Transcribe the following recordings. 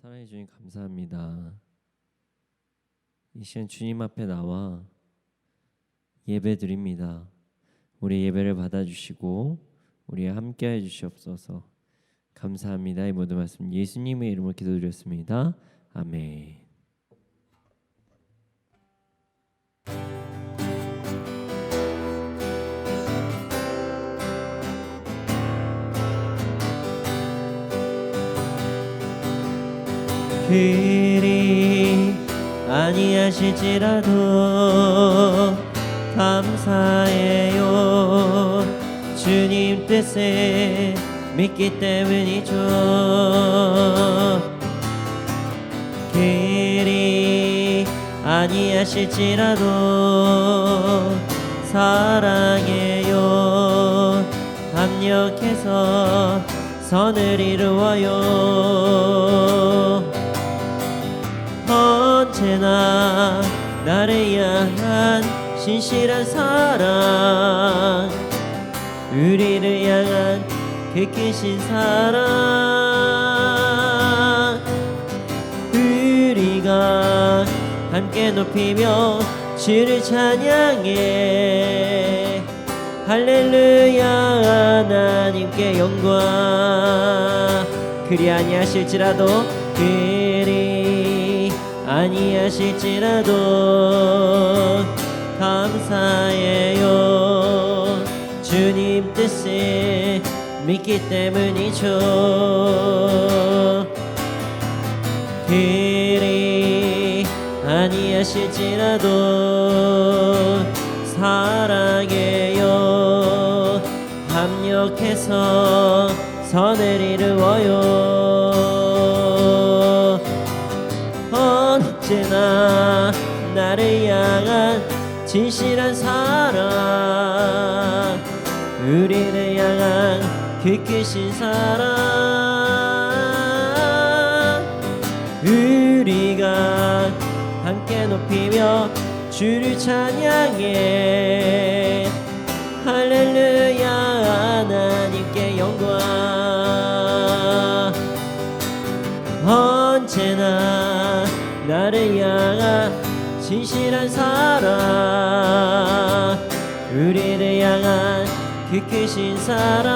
사랑해 주님 감사합니다. 이 시간 주님 앞에 나와 예배 드립니다. 우리 예배를 받아주시고 우리 함께해 주시옵소서. 감사합니다. 이 모든 말씀 예수님의 이름으로 기도드렸습니다. 아멘. 그리 아니하실지라도 감사해요. 주님 뜻을 믿기 때문이죠. 그리 아니하실지라도 사랑해요. 합력해서 선을 이루어요. 언제나 나를 향한 신실한 사랑, 우리를 향한 그 크신 사랑, 우리가 함께 높이며 주를 찬양해. 할렐루야. 하나님께 영광. 그리 아니하실지라도 그리 아니하실지라도 감사해요. 주님 뜻을 믿기 때문이죠. 그리 아니하실지라도 사랑해요. 합력해서 선을 이루어요. 언제나 나를 향한 진실한 사랑, 우리를 향한 그 크신 사랑, 우리가 함께 높이며 주를 찬양해. 할렐루야. 하나님께 영광. 언제나 나를 향한 진실한 사랑, 우리를 향한 그 크신 사랑,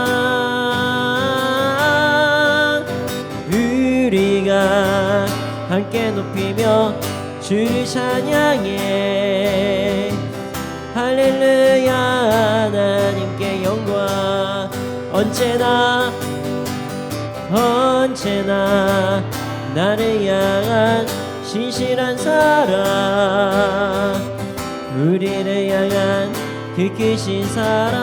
우리가 함께 높이며 주를 찬양해. 할렐루야. 하나님께 영광. 언제나 나를 향한 신실한 사랑, 우리를 향한 그 크신 사랑,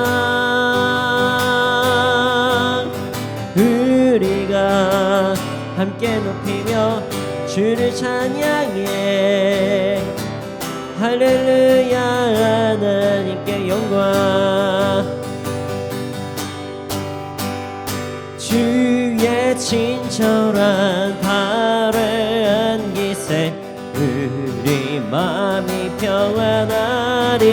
우리가 함께 높이며 주를 찬양해. 할렐루야. 하나님께 영광. 주의 친절한 발을 기세 우리 마음이 평안하리니,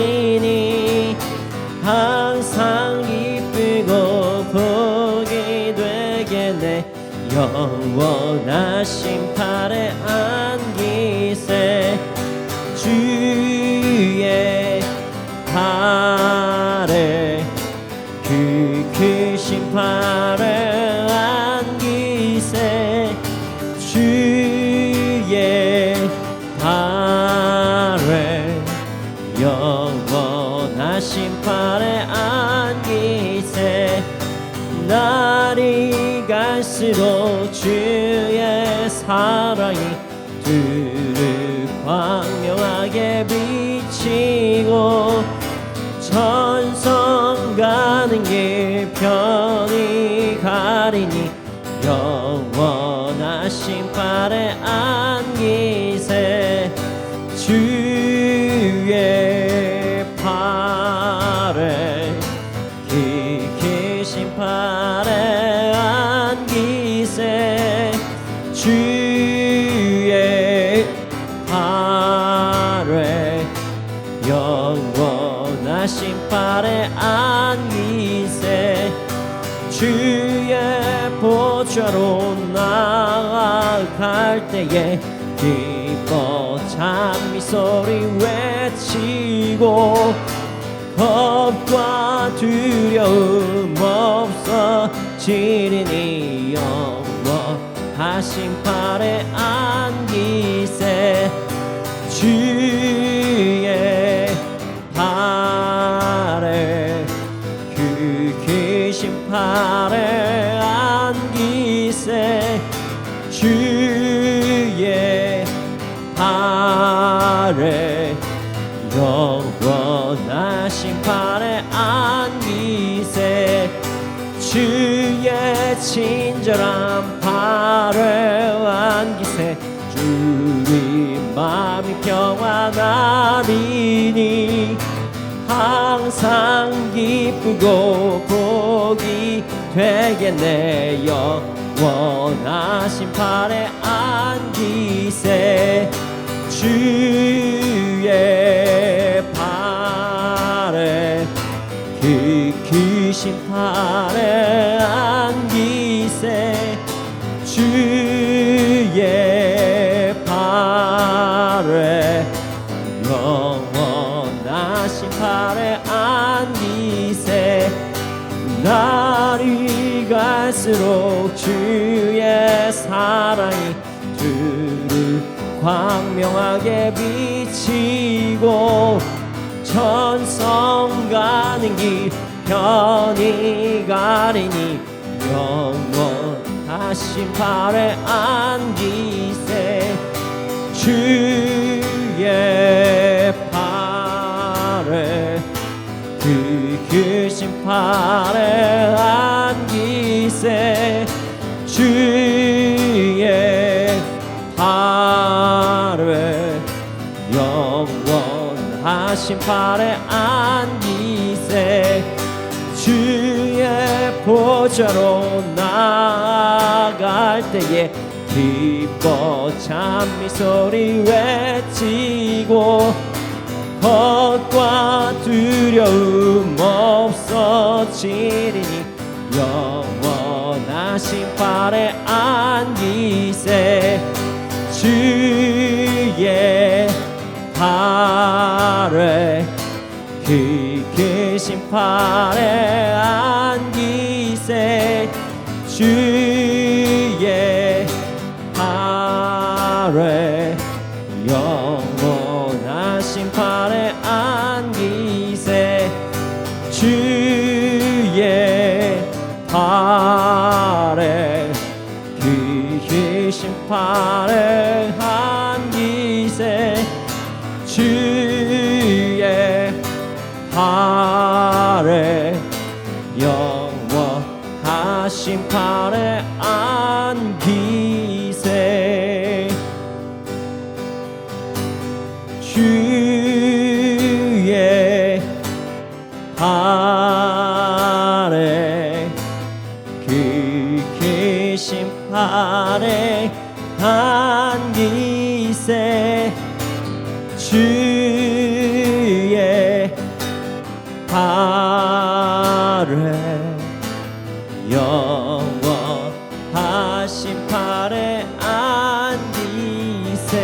항상 기쁘고 복이 되겠네. 영원하신 팔에 안기세. 주의 팔에 그 크신 팔에 안기세. 주의 팔에 영원하신 팔에 안기세. 날이 갈수록 주의 사랑이 두루 광명하게 비치고, 천성 가는 길 편히 가리니, 영원하신 팔에 안기세. 주의 팔에 기신 팔에 안기세. 주의 팔에 영원하신 팔에 안기세. 주의 보좌로 나아갈 때에 기뻐 찬미 소리 외치고 겁과 두려움 없어지리니 영원하신 팔에 안기세 주의 팔에 그 크신 팔에 안기세 주의 팔에 영원하신 팔에 안기세 주의 친절한 팔에 안기세 주의 마음이 평안하리니 항상 기쁘고 복이 되겠네 영원하신 팔에 안기세 주의 팔에 그 크신 팔에 안기세 주의 팔에 영원하신 팔에 안기세 날이 갈수록 주의 사랑이 두루 광명하게 비치고 천성 가는 길 편히 가리니 영원하신 팔에 안기세 주의 팔에 그 크신 팔에 안기세 주의 팔에 영원하신 팔에 안기세 주의 보좌로 나아갈 때에 기뻐 찬미 소리 외치고 겁과 두려움 없어지리니 영원하신 팔에 안기세 주의 팔에 그 크신 팔에 안기세 주의 팔에 영원하신 팔에 안기세 주의 팔에 그 크신 팔에 안기세 주의 팔에 영원하신 팔에 안기세 주의 팔에 그 크신 팔에 안기세 주의 팔에 영원하신 팔에 안기세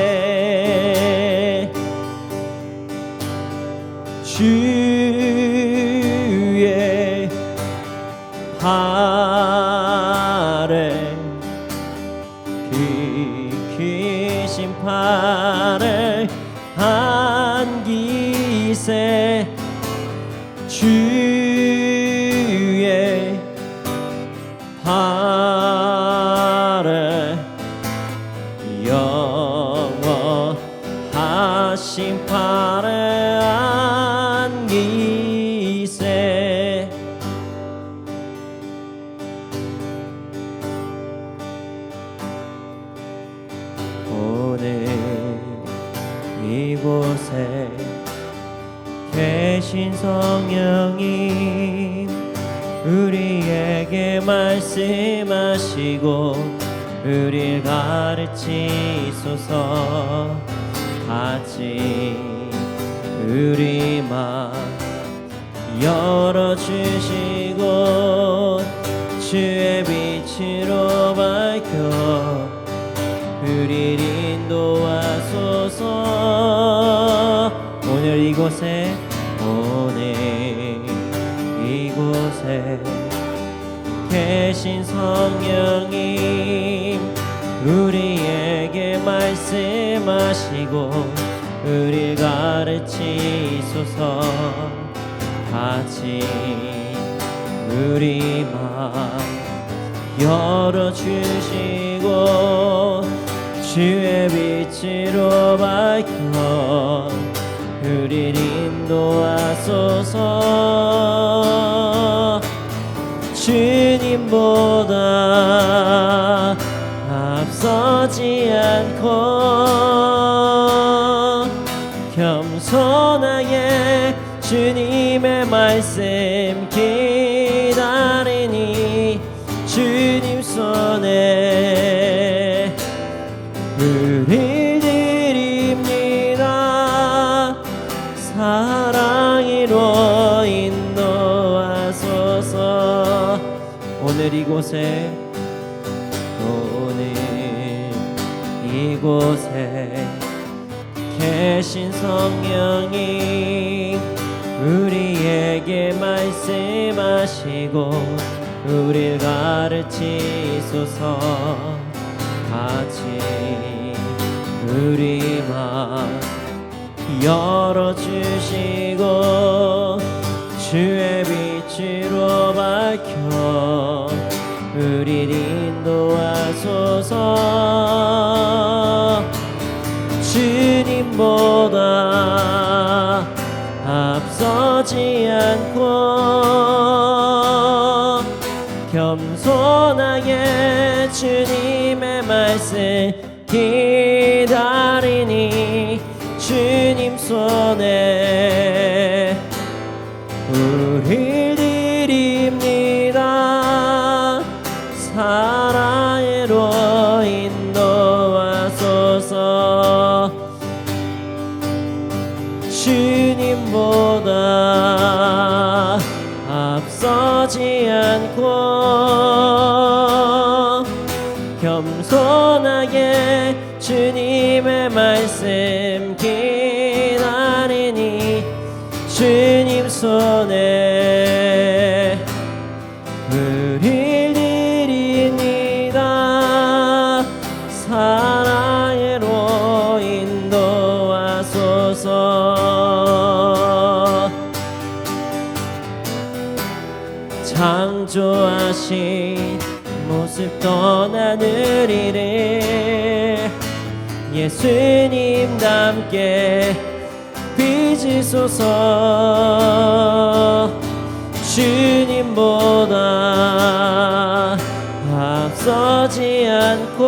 주의 팔에 그 크신 팔에 안기세 주의 팔에 영원하신 팔에 안기세 오늘 이곳에 계신 성령님 우리에게 말씀하시고 우리를 가르치소서 같이 우리 마음 열어주시고 주의 빛으로 밝혀 우릴 인도하소서. 오늘 이곳에 계신 성령님 우리에게 말씀하시고 우릴 가르치소서. 같이 우리 맘 열어주시고 주의 빛으로 밝혀 우릴 인도하소서. 주님보다 앞서지 않고 겸손하게 주님의 말씀 기다리니 주님 손에 우릴 드립니다. 사랑으로 인도하소서. 오늘 이곳에 계신 성령님 우리에게 말씀하시고 우릴 가르치소서. 같이 우리 맘 열어주시고 주의 빛으로 밝혀 우릴 인도하소서. 주님보다 앞서지 않고 겸손하게 주님의 말씀 기다리니 주님 손에 우릴 드립니다. 사랑으로 인도하소서. 주님보다 앞서지 않고 겸손하게 주님의 말씀 기다리니 주님 손에 우릴 드립니다. 사랑으로 인도하소서. 창조하신 모습 떠난 우리를 예수님답게 빚으소서. 주님보다 앞서지 않고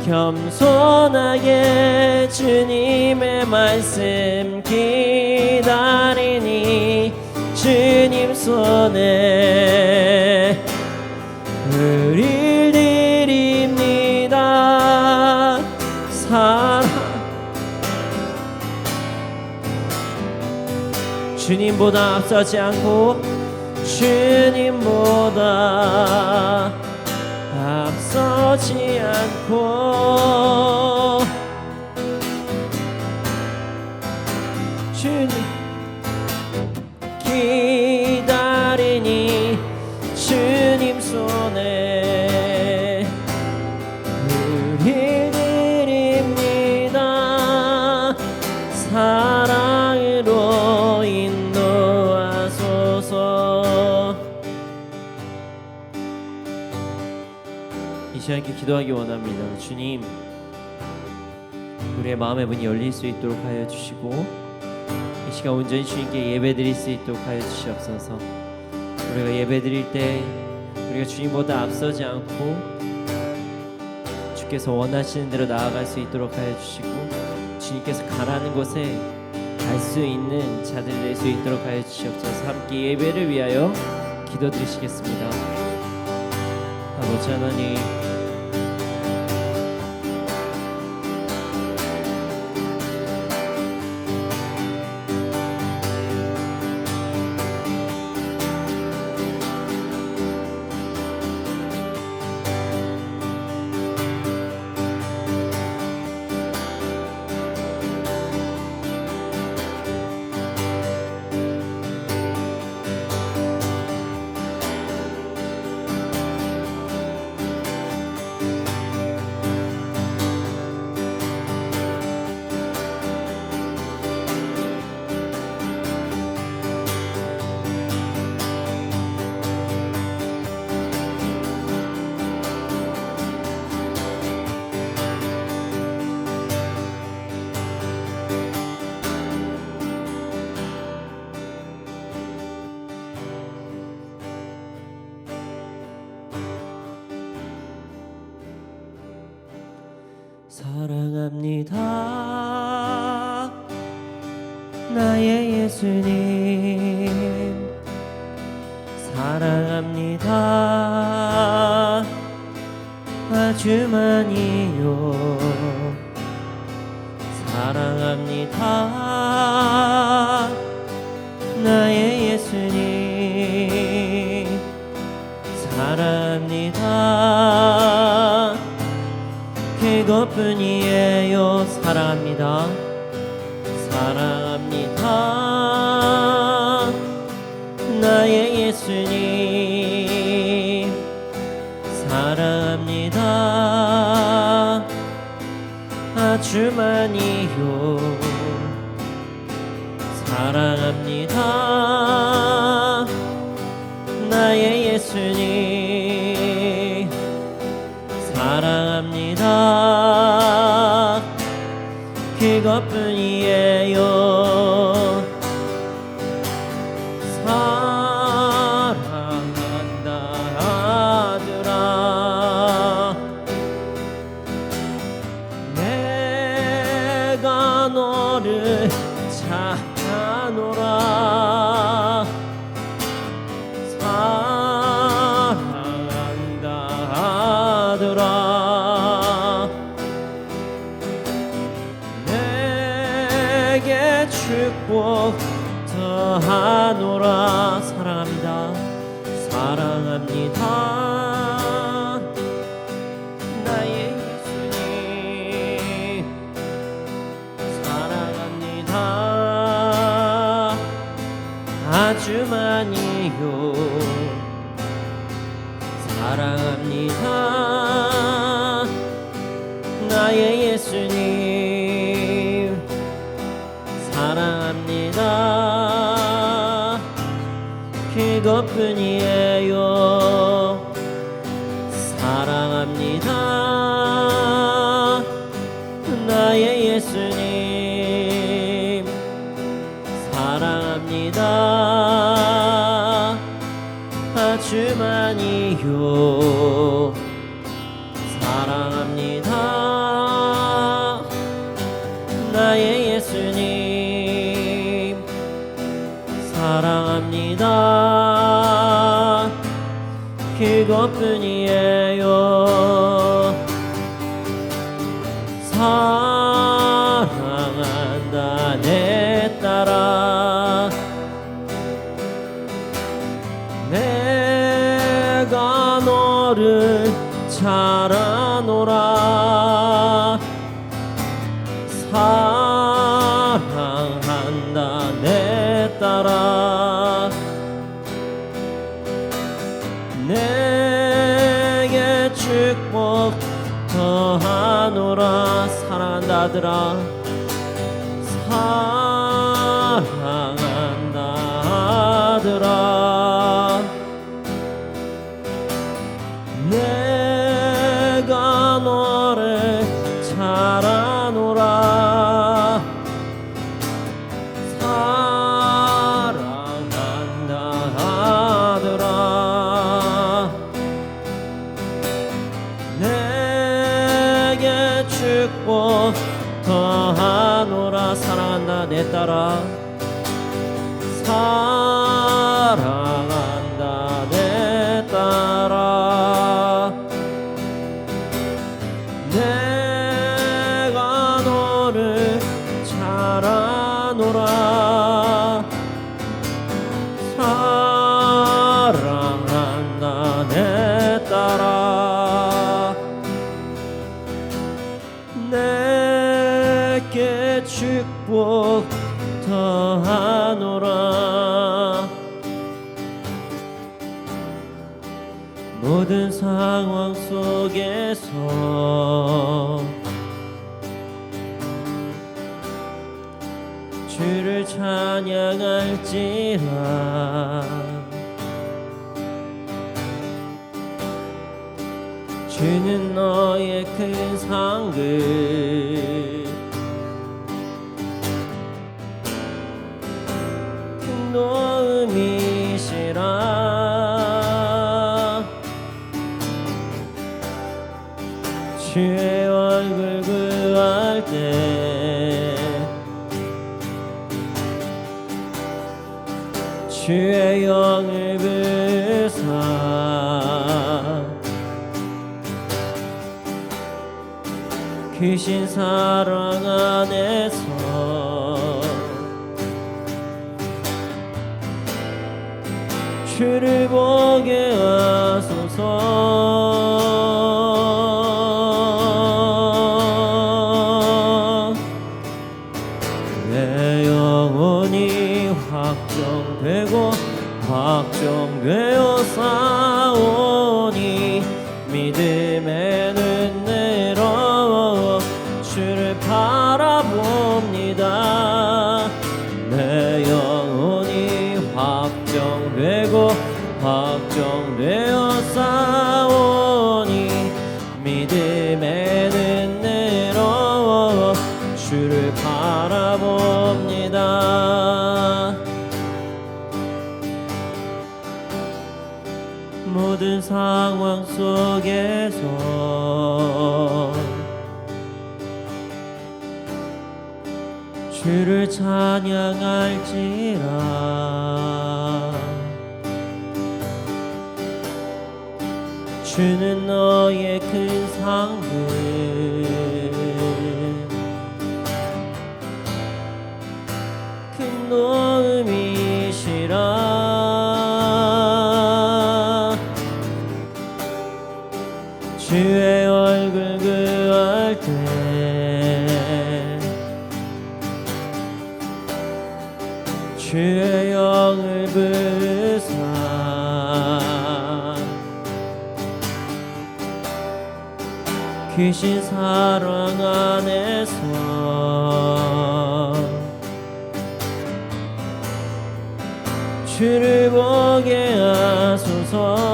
겸손하게 주님의 말씀 기다리니 주님 손에 우릴 드립니다. 주님보다 앞서지 않고 주님보다 앞서지 않고 주님 기다리니 주님 손에 우릴 드립니다. 사랑으로 인도하소서. 이 시간 기도하기 원합니다. 주님, 우리의 마음의 문이 열릴 수 있도록 하여 주시고 이 시간 온전히 주님께 예배드릴 수 있도록 하여 주시옵소서. 우리가 예배드릴 때 우리가 주님보다 앞서지 않고 주께서 원하시는 대로 나아갈 수 있도록 하여 주시고 주님께서 가라는 곳에 갈 수 있는 자들이 될 수 있도록 하여 주시옵소서. 함께 예배를 위하여 기도드리시겠습니다. 아버지 하나님, 예수님 사랑합니다. 아주 많이요 사랑합니다. 나의 예수님 사랑합니다. 그것뿐이에요. 사랑합니다. 사랑합니다. 나의 예수님 사랑합니다. 아주 많이요 사랑합니다. 나의 예수님 사랑합니다. 그것뿐이에요. 사랑한다 아들아 내가 너를 찾아노라. 사랑한다 아들아 내게 축복 더하노라. 사랑합니다. 사랑합니다. 나의 예수님 사랑합니다. 아주 많이요 사랑합니다. 나의 예수님 사랑합니다. 그것뿐이에요. 사랑합니다. 나의 예수님 사랑합니다. 아주 많이요 사랑합니다. 나의 예수님 사랑합니다. 그것뿐이에요. 사랑한다 내 딸아 내가 너를 잘 아노라. 사랑한다 내 딸아 내게 축복 더하노라. 사랑한다 아들아 사랑한다 아들아 내가 너를 잘 아노라. 사랑한다 아들아 내게 축복 더하노라. 사랑한다 내 딸아 사랑한다 내 딸아 내가 너를 잘 아노라. 사랑한다 내 딸아 내게 축복 더하노라. 모든 상황 속에서 주를 찬양할지라. 주는 너의 큰 상급 큰 도움이시라. 주의 얼굴 구할 때 주의 영을 부사 크신 사랑 안에서 주를 보게 하소서. 내 영혼이 확정되고 확정되어 싸우니 믿음의 눈으로 주를 바라봅니다. 내 영혼이 확정되고 확정되어 싸우니 믿음의 눈으로 주를 바라봅니다. 모든 상황 속에서 주를 찬양할지라. 주는 너의 큰 상급 큰 도움이시라. 주의 얼굴 구할 때 주의 영을 부사 크신 사랑 안에서 주를 보게 하소서.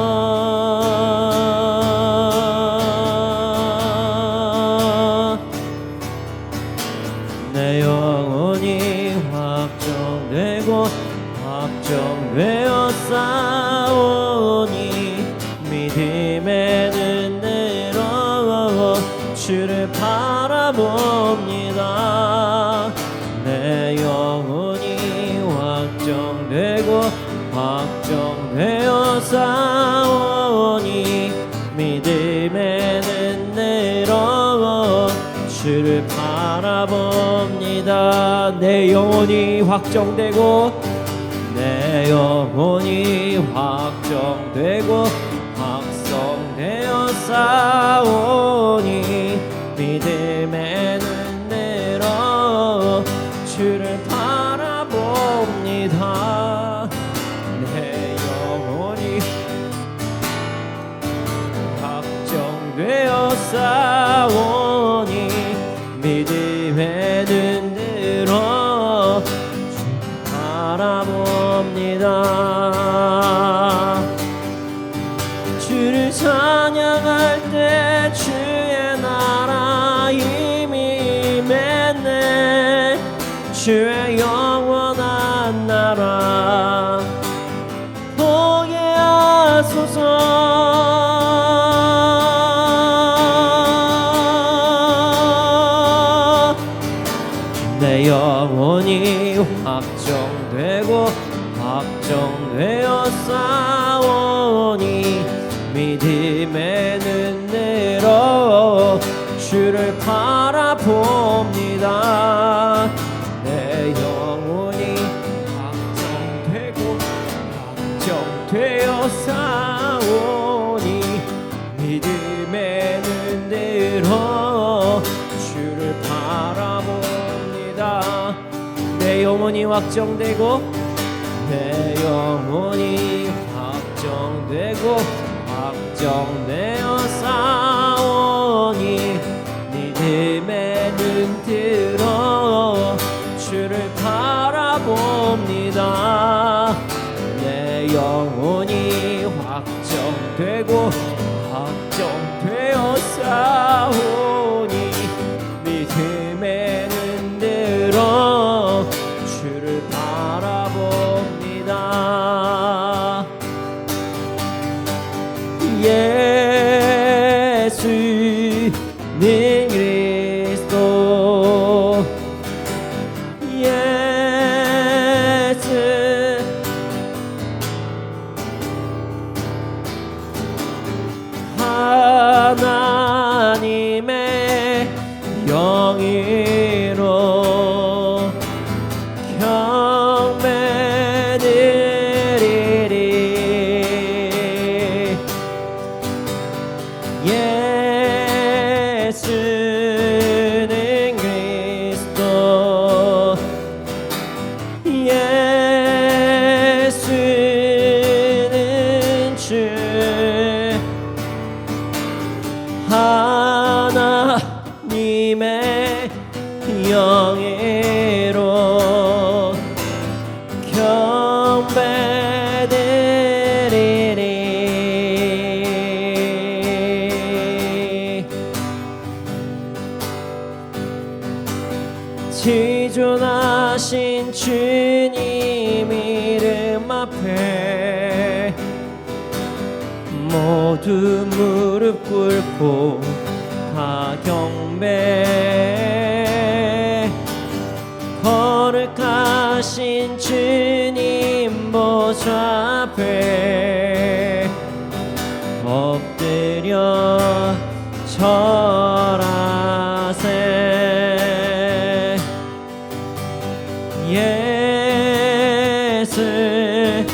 내 영혼이 확정되고 확정되어 싸우니 믿음의 눈으로 주를 바라봅니다. 내 영혼이 확정되고 확정되어 싸우니 믿음의 눈으로 주를 바라봅니다. 내 영혼이 확정되고 내 영혼이 확정되고 확정되어 싸우니 믿음의 눈으로 주를 바라봅니다. 내 영혼이 확정되어 싸우니 믿음의 눈으로 주를 바라봅니다. 주를 찬양할 때 주의 나라 이미 임했네. 주의 영원한 나라 보게 하소서. 내 영혼이 확정되고 확정되어 싸우니 믿음의 눈으로 주를 바라봅니다. 내 영혼이 확정되고 확정되어 싸우니 믿음의 눈으로 주를 바라봅니다. 내 영혼이 확정되고 내 영혼이 확정되고 확정되어 싸우니 믿음의 눈 들어 주를 바라봅니다. 내 영혼이 확정되고 확정되어 싸우니 믿음의 눈 들어 주를 바라봅니다. 예수님 하나님의 영예로 경배드리리. 예수는 그리스도, 예수는 주, 하나님의 영예로 경배드리리. 지존하신 주님 이름 앞에 모두 무릎 꿇고 다 경배. 거룩하신 주님 보좌 앞에 엎드려 절하세. 예수는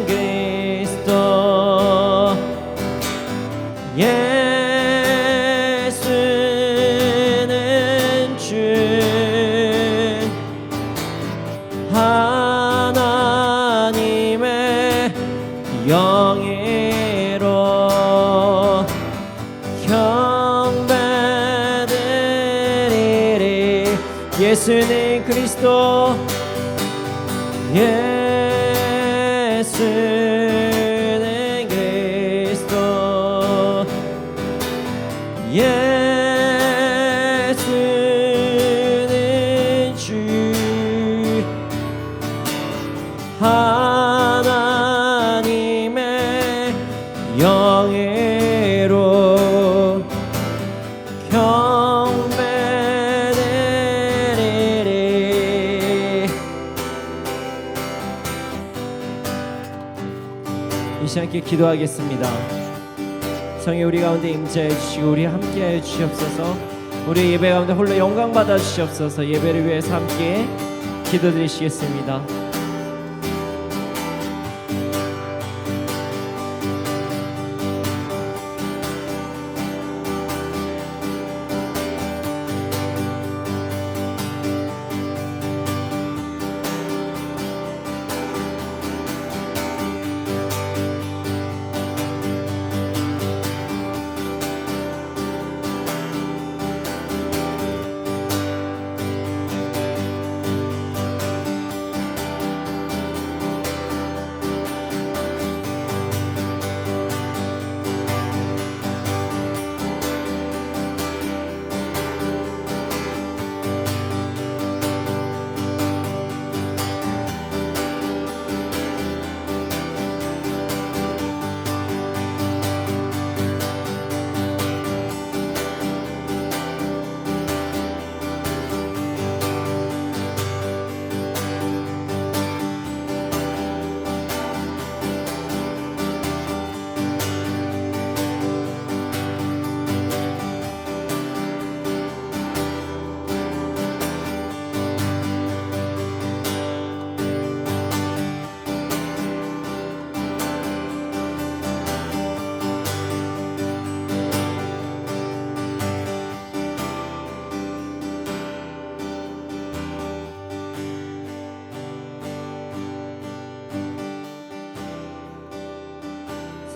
그리스도, 예수는 주, 하나님의 영예로 경배드리리. 예수는 그리스도, 예수는 그리스도, 예수는 주, 하나님의 영예로 경배드리리. 이 시간 함께 기도하겠습니다. 성령 우리 가운데 임재해 주시고 우리 함께하여 주시옵소서. 우리 예배 가운데 홀로 영광 받아 주시옵소서. 예배를 위해서 함께 기도드리시겠습니다.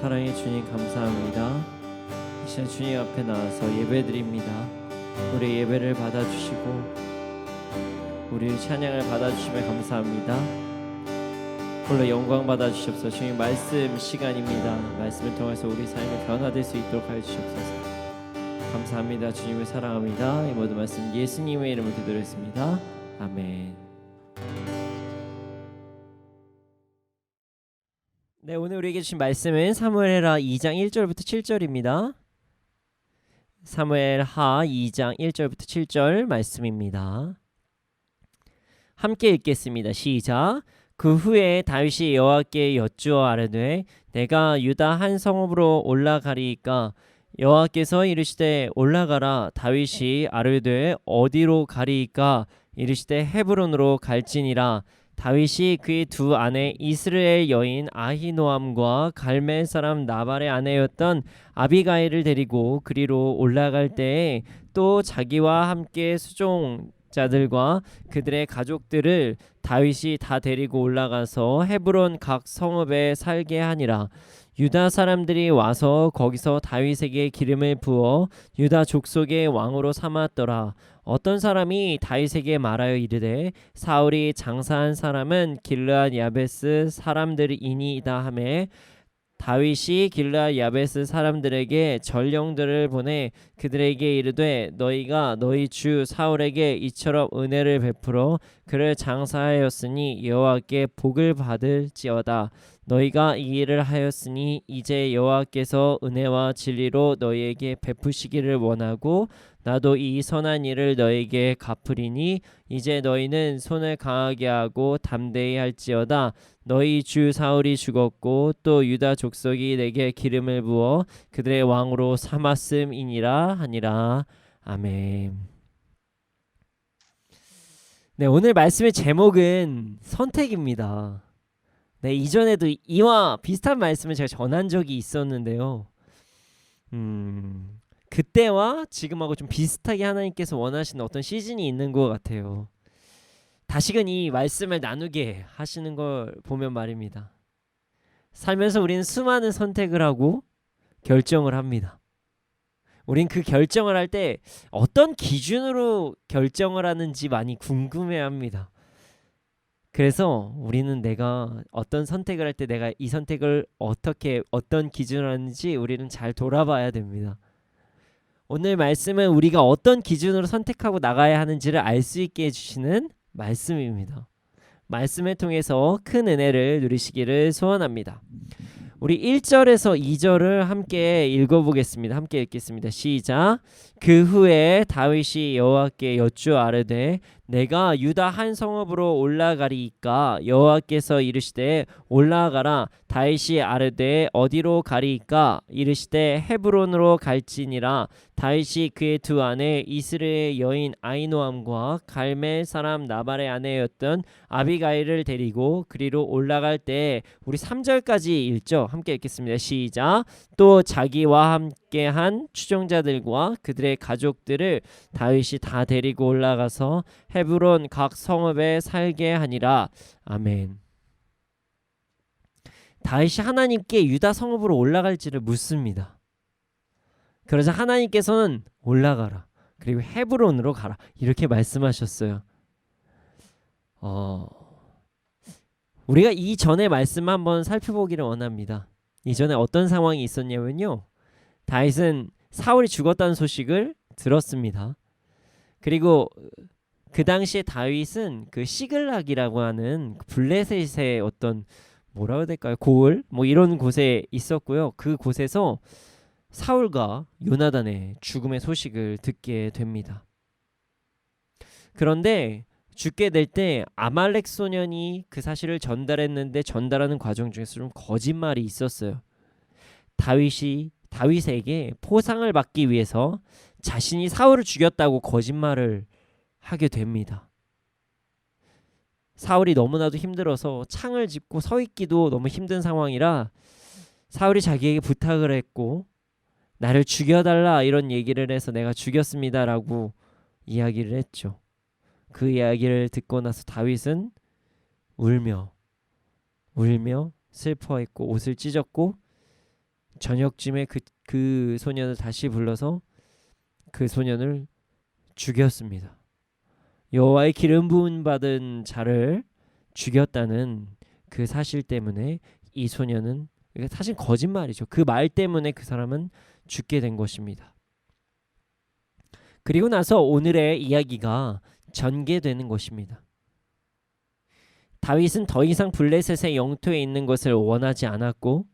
사랑의 주님 감사합니다. 이 시간 주님 앞에 나와서 예배드립니다. 우리 예배를 받아주시고 우리 찬양을 받아주시며 감사합니다. 홀로 영광 받아주시옵소서. 주님 말씀 시간입니다. 말씀을 통해서 우리 삶이 변화될 수 있도록 하여 주시옵소서. 감사합니다. 주님을 사랑합니다. 이 모든 말씀 예수님의 이름으로 기도했습니다. 아멘. 네, 오늘 우리에게 주신 말씀은 사무엘하 2장 1절부터 7절입니다. 사무엘하 2장 1절부터 7절 말씀입니다. 함께 읽겠습니다. 시작. 그 후에 다윗이 여호와께 여쭈어 아뢰되 내가 유다 한 성읍으로 올라가리이까 여호와께서 이르시되 올라가라. 다윗이 아뢰되 어디로 가리이까? 이르시되 헤브론으로 갈지니라. 다윗이 그의 두 아내 이스라엘 여인 아히노암과 갈멜 사람 나발의 아내였던 아비가일을 데리고 그리로 올라갈 때에 또 자기와 함께 수종자들과 그들의 가족들을 다윗이 다 데리고 올라가서 헤브론 각 성읍에 살게 하니라. 유다 사람들이 와서 거기서 다윗에게 기름을 부어 유다 족속의 왕으로 삼았더라. 어떤 사람이 다윗에게 말하여 이르되 사울이 장사한 사람은 길르앗 야베스 사람들이니이다 하매 다윗이 길르앗 야베스 사람들에게 전령들을 보내 그들에게 이르되 너희가 너희 주 사울에게 이처럼 은혜를 베풀어 그를 장사하였으니 여호와께 복을 받을지어다. 너희가 이 일을 하였으니 이제 여호와께서 은혜와 진리로 너희에게 베푸시기를 원하고 나도 이 선한 일을 너희에게 갚으리니 이제 너희는 손을 강하게 하고 담대히 할지어다. 너희 주 사울이 죽었고 또 유다 족속이 내게 기름을 부어 그들의 왕으로 삼았음이니라 하니라. 아멘. 네, 오늘 말씀의 제목은 선택입니다. 네, 이전에도 이와 비슷한 말씀을 제가 전한 적이 있었는데요. 그때와 지금하고 좀 비슷하게 하나님께서 원하시는 어떤 시즌이 있는 것 같아요. 다시금 이 말씀을 나누게 하시는 걸 보면 말입니다. 살면서 우리는 수많은 선택을 하고 결정을 합니다. 우린 그 결정을 할 때 어떤 기준으로 결정을 하는지 많이 궁금해합니다. 그래서 우리는 내가 어떤 선택을 할 때 내가 이 선택을 어떻게 어떤 기준으로 하는지 우리는 잘 돌아봐야 됩니다. 오늘 말씀은 우리가 어떤 기준으로 선택하고 나가야 하는지를 알 수 있게 해주시는 말씀입니다. 말씀을 통해서 큰 은혜를 누리시기를 소원합니다. 우리 1절에서 2절을 함께 읽어보겠습니다. 함께 읽겠습니다. 시작. 그 후에 다윗이 여호와께 여쭈아르되 내가 유다 한 성읍으로 올라가리이까? 여호와께서 이르시되 올라가라. 다윗이 아르되 어디로 가리이까? 이르시되 헤브론으로 갈지니라. 다윗이 그의 두 아내 이스라엘 여인 아히노암과 갈멜 사람 나발의 아내였던 아비가일을 데리고 그리로 올라갈 때 우리 3절까지 읽죠. 함께 읽겠습니다. 시작. 또 자기와 함께한 추종자들과 그들의 가족들을 다윗이 다 데리고 올라가서 헤브론 각 성읍에 살게 하니라. 아멘. 다윗이 하나님께 유다 성읍으로 올라갈지를 묻습니다. 그러자 하나님께서는 올라가라. 그리고 헤브론으로 가라. 이렇게 말씀하셨어요. 우리가 이전의 말씀 한번 살펴보기를 원합니다. 이전에 어떤 상황이 있었냐면요. 다윗은 사울이 죽었다는 소식을 들었습니다. 그리고 그 당시에 다윗은 그 시글락이라고 하는 블레셋의 어떤 뭐라고 해야 될까요? 고을 뭐 이런 곳에 있었고요. 그 곳에서 사울과 요나단의 죽음의 소식을 듣게 됩니다. 그런데 죽게 될 때 아말렉 소년이 그 사실을 전달했는데 전달하는 과정 중에서 좀 거짓말이 있었어요. 다윗에게 포상을 받기 위해서 자신이 사울을 죽였다고 거짓말을 하게 됩니다. 사울이 너무나도 힘들어서 창을 짚고 서 있기도 너무 힘든 상황이라 사울이 자기에게 부탁을 했고 나를 죽여달라 이런 얘기를 해서 내가 죽였습니다라고 이야기를 했죠. 그 이야기를 듣고 나서 다윗은 울며 슬퍼했고 옷을 찢었고 저녁쯤에 그 소년을 다시 불러서 그 소년을 죽였습니다. 여호와의 기름 부음 받은 자를 죽였다는 그 사실 때문에 이 소년은 사실 거짓말이죠. 그 말 때문에 그 사람은 죽게 된 것입니다. 그리고 나서 오늘의 이야기가 전개되는 것입니다. 다윗은 더 이상 블레셋의 영토에 있는 것을 원하지 않았고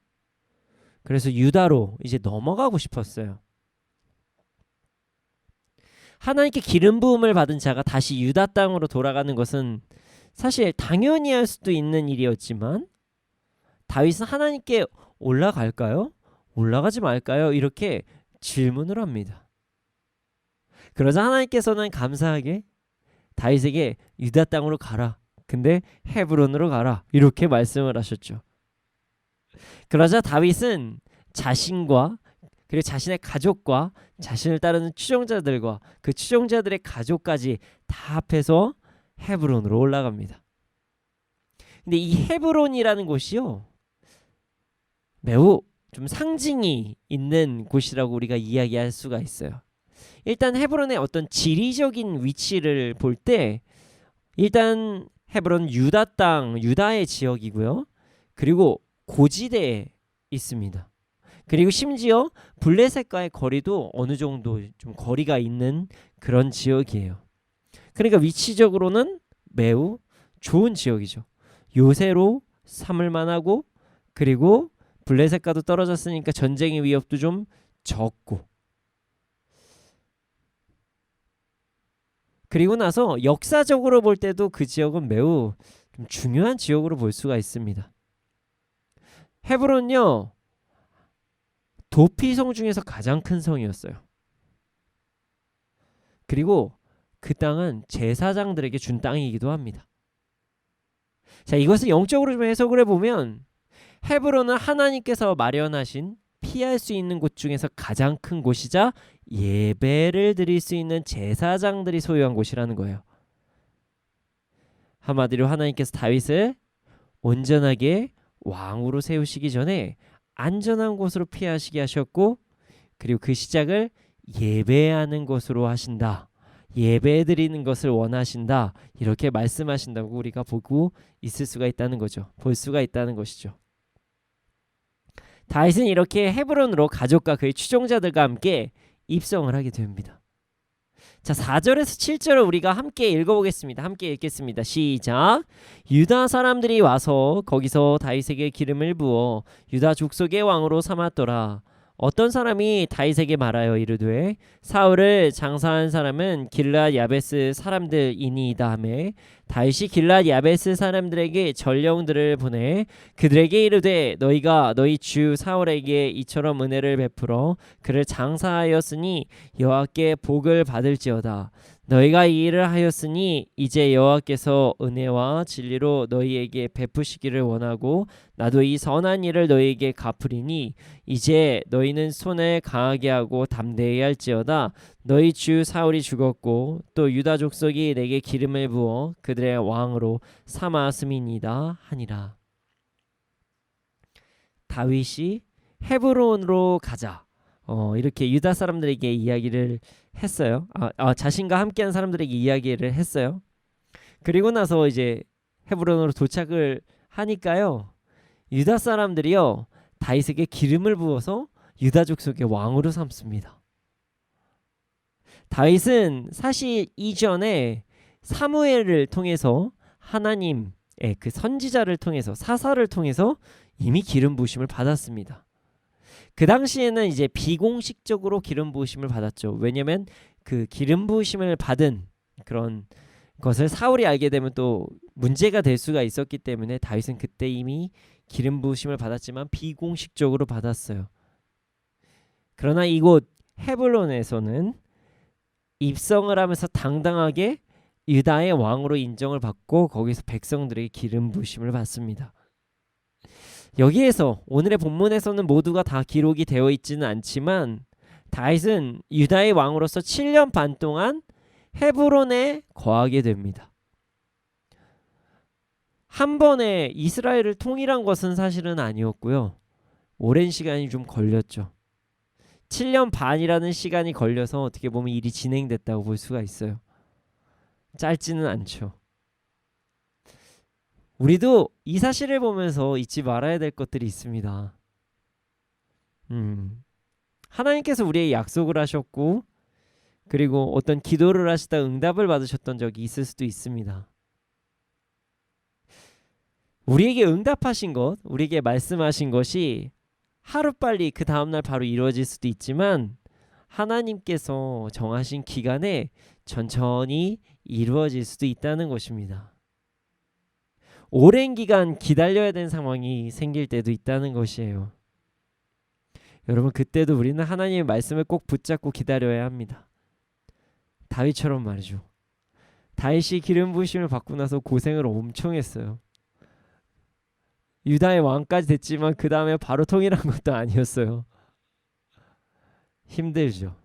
그래서 유다로 이제 넘어가고 싶었어요. 하나님께 기름 부음을 받은 자가 다시 유다 땅으로 돌아가는 것은 사실 당연히 할 수도 있는 일이었지만 다윗은 하나님께 올라갈까요? 올라가지 말까요? 이렇게 질문을 합니다. 그러자 하나님께서는 감사하게 다윗에게 유다 땅으로 가라. 근데 헤브론으로 가라. 이렇게 말씀을 하셨죠. 그러자 다윗은 자신과 그리고 자신의 가족과 자신을 따르는 추종자들과 그 추종자들의 가족까지 다 합해서 헤브론으로 올라갑니다. 근데 이 헤브론이라는 곳이요, 매우 좀 상징이 있는 곳이라고 우리가 이야기할 수가 있어요. 일단 헤브론의 어떤 지리적인 위치를 볼 때 일단 헤브론 유다 땅, 유다의 지역이고요. 그리고 고지대에 있습니다. 그리고 심지어 블레셋과의 거리도 어느 정도 좀 거리가 있는 그런 지역이에요. 그러니까 위치적으로는 매우 좋은 지역이죠. 요새로 삼을 만하고, 그리고 블레셋과도 떨어졌으니까 전쟁의 위협도 좀 적고, 그리고 나서 역사적으로 볼 때도 그 지역은 매우 좀 중요한 지역으로 볼 수가 있습니다. 헤브론요, 도피성 중에서 가장 큰 성이었어요. 그리고 그 땅은 제사장들에게 준 땅이기도 합니다. 자, 이것을 영적으로 좀 해석을 해보면 헤브론은 하나님께서 마련하신 피할 수 있는 곳 중에서 가장 큰 곳이자 예배를 드릴 수 있는 제사장들이 소유한 곳이라는 거예요. 한마디로 하나님께서 다윗을 온전하게 왕으로 세우시기 전에 안전한 곳으로 피하시게 하셨고, 그리고 그 시작을 예배하는 것으로 하신다. 예배 드리는 것을 원하신다. 이렇게 말씀하신다고 우리가 보고 있을 수가 있다는 거죠. 볼 수가 있다는 것이죠. 다윗은 이렇게 헤브론으로 가족과 그의 추종자들과 함께 입성을 하게 됩니다. 자, 4절에서 7절을 우리가 함께 읽어보겠습니다. 함께 읽겠습니다. 시작. 유다 사람들이 와서 거기서 다윗에게 기름을 부어 유다 족속의 왕으로 삼았더라. 어떤 사람이 다윗에게 말하여 이르되 사울을 장사한 사람은 길앗 야베스 사람들이니이다 하매 다윗이 길앗 야베스 사람들에게 전령들을 보내 그들에게 이르되 너희가 너희 주 사울에게 이처럼 은혜를 베풀어 그를 장사하였으니 여호와께 복을 받을지어다. 너희가 이 일을 하였으니 이제 여호와께서 은혜와 진리로 너희에게 베푸시기를 원하고 나도 이 선한 일을 너희에게 갚으리니 이제 너희는 손을 강하게 하고 담대히 할지어다. 너희 주 사울이 죽었고 또 유다 족속이 내게 기름을 부어 그들의 왕으로 삼았음이니이다 하니라. 다윗이 헤브론으로 가자, 이렇게 유다 사람들에게 이야기를 했어요. 자신과 함께한 사람들에게 이야기를 했어요. 그리고 나서 이제 헤브론으로 도착을 하니까요, 유다 사람들이요 다윗에게 기름을 부어서 유다 족속의 왕으로 삼습니다. 다윗은 사실 이전에 사무엘을 통해서 하나님의 그 선지자를 통해서 사사를 통해서 이미 기름 부으심을 받았습니다. 그 당시에는 이제 비공식적으로 기름 부으심을 받았죠. 왜냐하면 그 기름 부으심을 받은 그런 것을 사울이 알게 되면 또 문제가 될 수가 있었기 때문에 다윗은 그때 이미 기름 부으심을 받았지만 비공식적으로 받았어요. 그러나 이곳 헤브론에서는 입성을 하면서 당당하게 유다의 왕으로 인정을 받고 거기서 백성들에게 기름 부으심을 받습니다. 여기에서 오늘의 본문에서는 모두가 다 기록이 되어 있지는 않지만 다윗은 유다의 왕으로서 7년 반 동안 헤브론에 거하게 됩니다. 한 번에 이스라엘을 통일한 것은 사실은 아니었고요. 오랜 시간이 좀 걸렸죠. 7년 반이라는 시간이 걸려서 어떻게 보면 일이 진행됐다고 볼 수가 있어요. 짧지는 않죠. 우리도 이 사실을 보면서 잊지 말아야 될 것들이 있습니다. 하나님께서 우리의 약속을 하셨고 그리고 어떤 기도를 하시다 응답을 받으셨던 적이 있을 수도 있습니다. 우리에게 응답하신 것, 우리에게 말씀하신 것이 하루빨리 그 다음날 바로 이루어질 수도 있지만 하나님께서 정하신 기간에 천천히 이루어질 수도 있다는 것입니다. 오랜 기간 기다려야 되는 상황이 생길 때도 있다는 것이에요. 여러분, 그때도 우리는 하나님의 말씀을 꼭 붙잡고 기다려야 합니다. 다윗처럼 말이죠. 다윗이 기름 부으심을 받고 나서 고생을 엄청 했어요. 유다의 왕까지 됐지만 그 다음에 바로 통일한 것도 아니었어요. 힘들죠.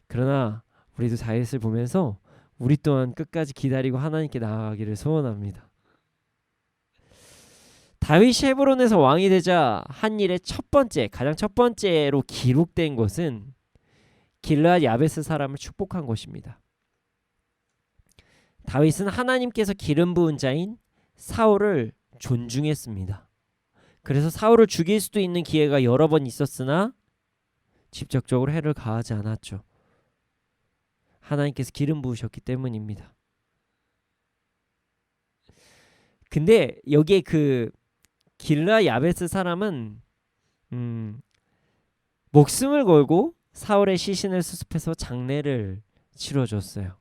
그러나 우리도 다윗을 보면서 우리 또한 끝까지 기다리고 하나님께 나아가기를 소원합니다. 다윗이 헤브론에서 왕이 되자 한 일의 가장 첫 번째로 기록된 것은 길르앗 야베스 사람을 축복한 것입니다. 다윗은 하나님께서 기름 부은 자인 사울을 존중했습니다. 그래서 사울을 죽일 수도 있는 기회가 여러 번 있었으나 직접적으로 해를 가하지 않았죠. 하나님께서 기름 부으셨기 때문입니다. 근데 여기에 그 길르앗 야베스 사람은 목숨을 걸고 사울의 시신을 수습해서 장례를 치러줬어요.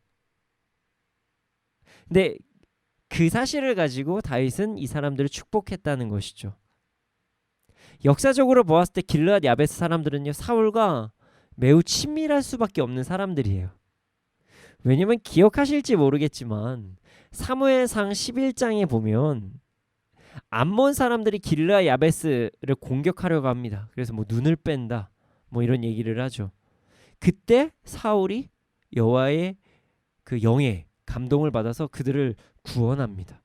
근데 그 사실을 가지고 다윗은 이 사람들을 축복했다는 것이죠. 역사적으로 보았을 때 길르앗 야베스 사람들은요, 사울과 매우 친밀할 수밖에 없는 사람들이에요. 왜냐면 기억하실지 모르겠지만 사무엘상 11장에 보면 암몬 사람들이 길르앗 야베스를 공격하려고 합니다. 그래서 뭐 눈을 뺀다, 뭐 이런 얘기를 하죠. 그때 사울이 여호와의 그 영에 감동을 받아서 그들을 구원합니다.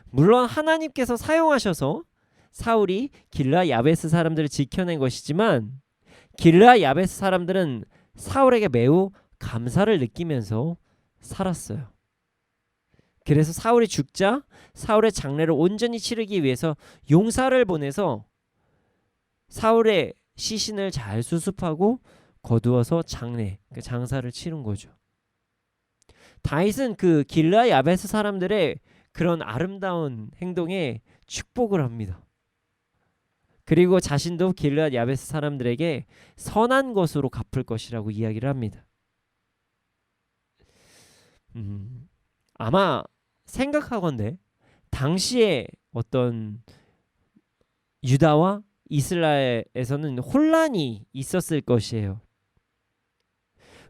물론 하나님께서 사용하셔서 사울이 길르앗 야베스 사람들을 지켜낸 것이지만 길르앗 야베스 사람들은 사울에게 매우 감사를 느끼면서 살았어요. 그래서 사울이 죽자 사울의 장례를 온전히 치르기 위해서 용사를 보내서 사울의 시신을 잘 수습하고 거두어서 장사를 치른 거죠. 다윗은 그 길르앗 야베스 사람들의 그런 아름다운 행동에 축복을 합니다. 그리고 자신도 길르앗 야베스 사람들에게 선한 것으로 갚을 것이라고 이야기를 합니다. 아마 생각하건대 당시에 어떤 유다와 이스라엘에서는 혼란이 있었을 것이에요.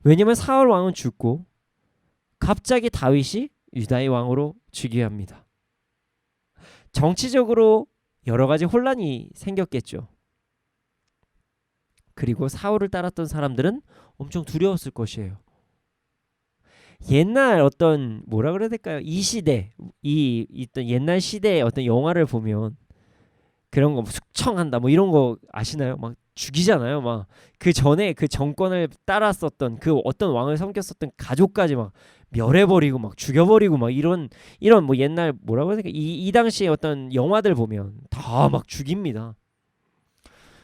왜냐하면 사울 왕은 죽고 갑자기 다윗이 유다의 왕으로 즉위합니다. 정치적으로 여러 가지 혼란이 생겼겠죠. 그리고 사울을 따랐던 사람들은 엄청 두려웠을 것이에요. 옛날 어떤 뭐라 그래야 될까요? 이 시대, 이 있던 옛날 시대의 어떤 영화를 보면 그런 거 숙청한다 뭐 이런 거 아시나요? 막 죽이잖아요. 막 그 전에 그 정권을 따랐었던 그 어떤 왕을 섬겼었던 가족까지 막 멸해버리고 막 죽여버리고 막 이런 뭐 옛날 뭐라고 해야 될까? 이 당시에 어떤 영화들 보면 다 막 죽입니다.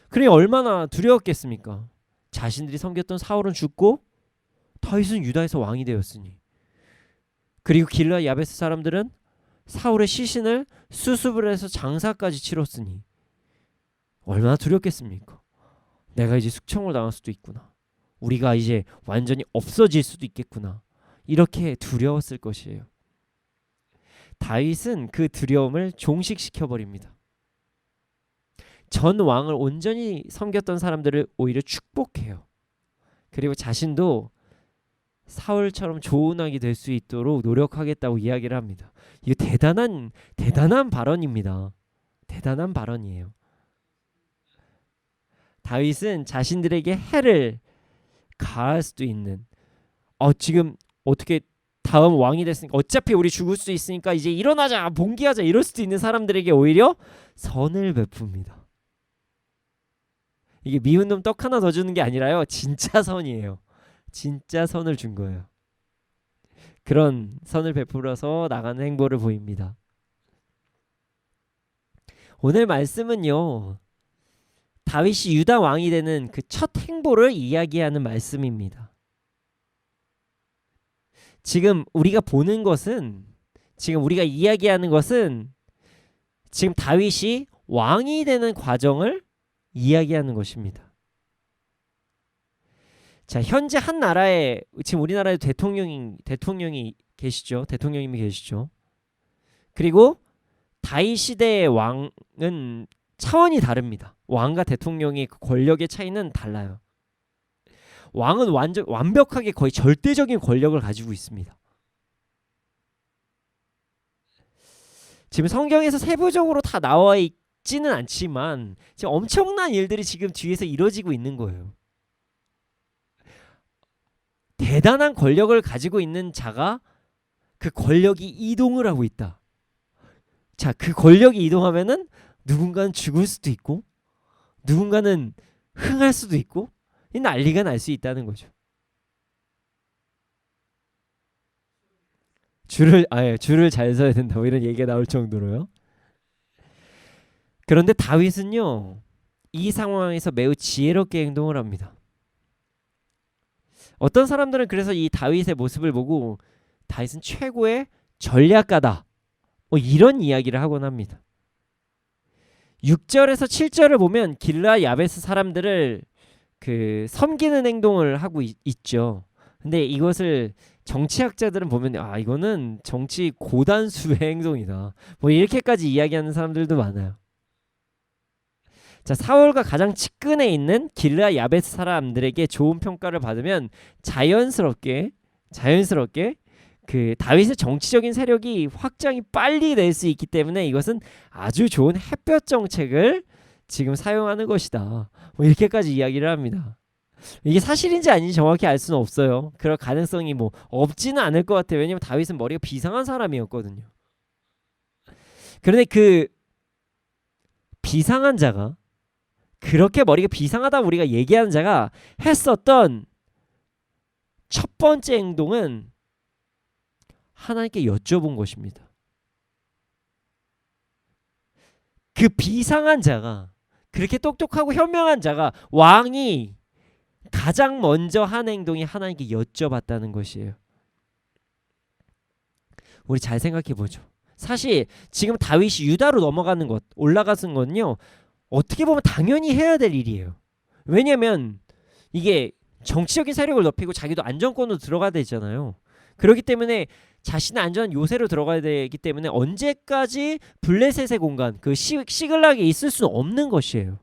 그러니 얼마나 두려웠겠습니까? 자신들이 섬겼던 사울은 죽고 다윗은 유다에서 왕이 되었으니, 그리고 길르앗 야베스 사람들은 사울의 시신을 수습을 해서 장사까지 치렀으니 얼마나 두렵겠습니까? 내가 이제 숙청을 당할 수도 있구나, 우리가 이제 완전히 없어질 수도 있겠구나, 이렇게 두려웠을 것이에요. 다윗은 그 두려움을 종식시켜버립니다. 전 왕을 온전히 섬겼던 사람들을 오히려 축복해요. 그리고 자신도 사울처럼 좋은 왕이 될 수 있도록 노력하겠다고 이야기를 합니다. 이거 대단한 발언입니다. 대단한 발언이에요. 다윗은 자신들에게 해를 가할 수도 있는, 지금 어떻게 다음 왕이 됐으니까 어차피 우리 죽을 수 있으니까 이제 일어나자, 봉기하자, 이럴 수도 있는 사람들에게 오히려 선을 베풉니다. 이게 미운 놈 떡 하나 더 주는 게 아니라요, 진짜 선이에요. 진짜 선을 준 거예요. 그런 선을 베풀어서 나가는 행보를 보입니다. 오늘 말씀은요, 다윗이 유다 왕이 되는 그 첫 행보를 이야기하는 말씀입니다. 지금 우리가 보는 것은, 지금 우리가 이야기하는 것은 지금 다윗이 왕이 되는 과정을 이야기하는 것입니다. 자, 현재 한 나라에, 지금 우리나라에 대통령이 계시죠. 대통령님이 계시죠. 그리고 다윗 시대의 왕은 차원이 다릅니다. 왕과 대통령의 그 권력의 차이는 달라요. 왕은 완벽하게 거의 절대적인 권력을 가지고 있습니다. 지금 성경에서 세부적으로 다 나와 있지는 않지만 지금 엄청난 일들이 지금 뒤에서 이루어지고 있는 거예요. 대단한 권력을 가지고 있는 자가 그 권력이 이동을 하고 있다. 자, 그 권력이 이동하면은 누군가는 죽을 수도 있고 누군가는 흥할 수도 있고 이 난리가 날 수 있다는 거죠. 줄을 잘 서야 된다 뭐 이런 얘기가 나올 정도로요. 그런데 다윗은요 이 상황에서 매우 지혜롭게 행동을 합니다. 어떤 사람들은 그래서 이 다윗의 모습을 보고 다윗은 최고의 전략가다 뭐 이런 이야기를 하곤 합니다. 6절에서 7절을 보면 길르앗 야베스 사람들을 그 섬기는 행동을 하고 있죠. 근데 이것을 정치학자들은 보면 이거는 정치 고단수의 행동이다 뭐 이렇게까지 이야기하는 사람들도 많아요. 자, 사울과 가장 측근에 있는 길르앗 야베스 사람들에게 좋은 평가를 받으면 자연스럽게 그 다윗의 정치적인 세력이 확장이 빨리 될 수 있기 때문에 이것은 아주 좋은 햇볕 정책을 지금 사용하는 것이다 뭐 이렇게까지 이야기를 합니다. 이게 사실인지 아닌지 정확히 알 수는 없어요. 그럴 가능성이 뭐 없지는 않을 것 같아요. 왜냐면 다윗은 머리가 비상한 사람이었거든요. 그런데 그 비상한 자가 그렇게 머리가 비상하다고 우리가 얘기하는 자가 했었던 첫 번째 행동은 하나님께 여쭤본 것입니다. 그 비상한 자가 그렇게 똑똑하고 현명한 자가 왕이 가장 먼저 한 행동이 하나님께 여쭤봤다는 것이에요. 우리 잘 생각해 보죠. 사실 지금 다윗이 유다로 넘어가는 것, 올라가는 건요. 어떻게 보면 당연히 해야 될 일이에요. 왜냐면 이게 정치적인 세력을 넓히고 자기도 안정권으로 들어가야 되잖아요. 그렇기 때문에 자신의 안전한 요새로 들어가야 되기 때문에 언제까지 블레셋의 공간, 그 시글락에 있을 수는 없는 것이에요.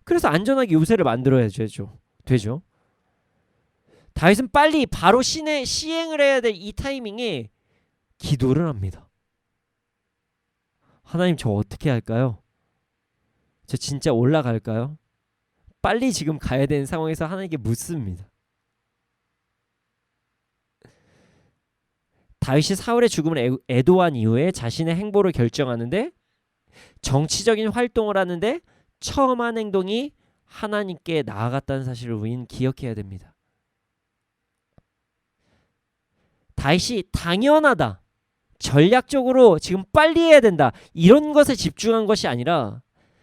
그래서 안전하게 요새를 만들어야 되죠. 다윗은 빨리 바로 시행을 해야 될 이 타이밍에 기도를 합니다. 하나님 저 어떻게 할까요? 저 진짜 올라갈까요? 빨리 지금 가야 되는 상황에서 하나님께 묻습니다. 다윗이 사울의 죽음을 애도한 이후에 자신의 행보를 결정하는데 정치적인 활동을 하는데 처음 한 행동이 하나님께 나아갔다는 사실을 우리는 기억해야 됩니다. 다윗이 당연하다, 전략적으로 지금 빨리 해야 된다 이런 것에 집중한 것이 아니라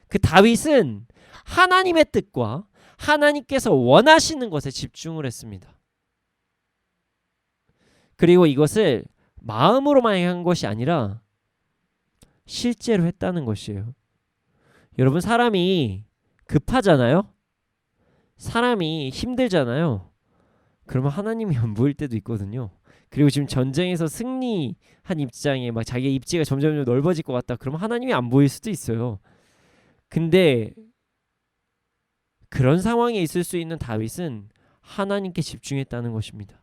그 다윗은 하나님의 뜻과 하나님께서 원하시는 것에 집중을 했습니다. 그리고 이것을 마음으로만 한 것이 아니라 실제로 했다는 것이에요. 여러분, 사람이 급하잖아요. 사람이 힘들잖아요. 그러면 하나님이 안 보일 때도 있거든요. 그리고 지금 전쟁에서 승리한 입장에 막 자기의 입지가 점점 넓어질 것 같다. 그러면 하나님이 안 보일 수도 있어요. 근데 그런 상황에 있을 수 있는 다윗은 하나님께 집중했다는 것입니다.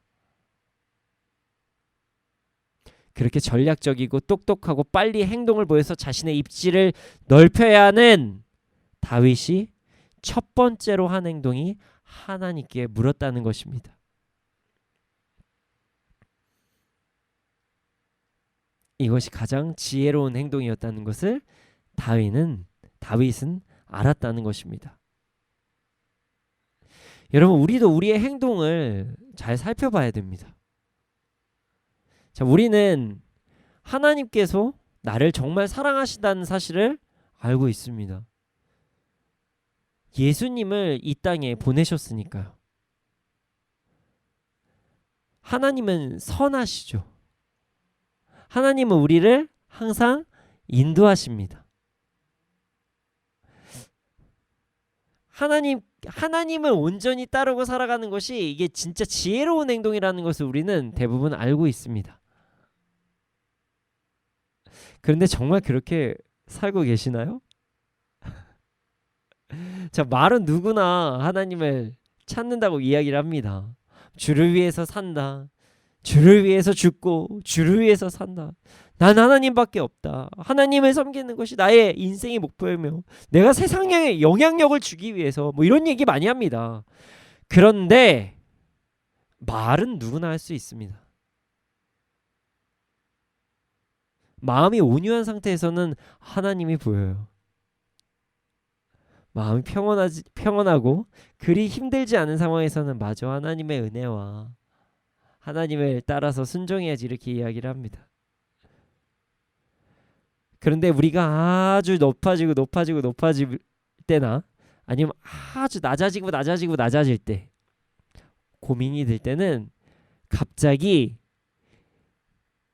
그렇게 전략적이고 똑똑하고 빨리 행동을 보여서 자신의 입지를 넓혀야 하는 다윗이 첫 번째로 한 행동이 하나님께 물었다는 것입니다. 이것이 가장 지혜로운 행동이었다는 것을 다윗은 알았다는 것입니다. 여러분, 우리도 우리의 행동을 잘 살펴봐야 됩니다. 자, 우리는 하나님께서 나를 정말 사랑하신다는 사실을 알고 있습니다. 예수님을 이 땅에 보내셨으니까요. 하나님은 선하시죠. 하나님은 우리를 항상 인도하십니다. 하나님을 온전히 따르고 살아가는 것이 이게 진짜 지혜로운 행동이라는 것을 우리는 대부분 알고 있습니다. 그런데 정말 그렇게 살고 계시나요? 자, 말은 누구나 하나님을 찾는다고 이야기를 합니다. 주를 위해서 산다. 주를 위해서 죽고 주를 위해서 산다. 난 하나님밖에 없다. 하나님을 섬기는 것이 나의 인생의 목표이며 내가 세상에 영향력을 주기 위해서 뭐 이런 얘기 많이 합니다. 그런데 말은 누구나 할 수 있습니다. 마음이 온유한 상태에서는 하나님이 보여요. 마음이 평온하고 그리 힘들지 않은 상황에서는 마저 하나님의 은혜와 하나님을 따라서 순종해야지 이렇게 이야기를 합니다. 그런데 우리가 아주 높아지고 때나 아니면 아주 낮아질 때 고민이 될 때는 갑자기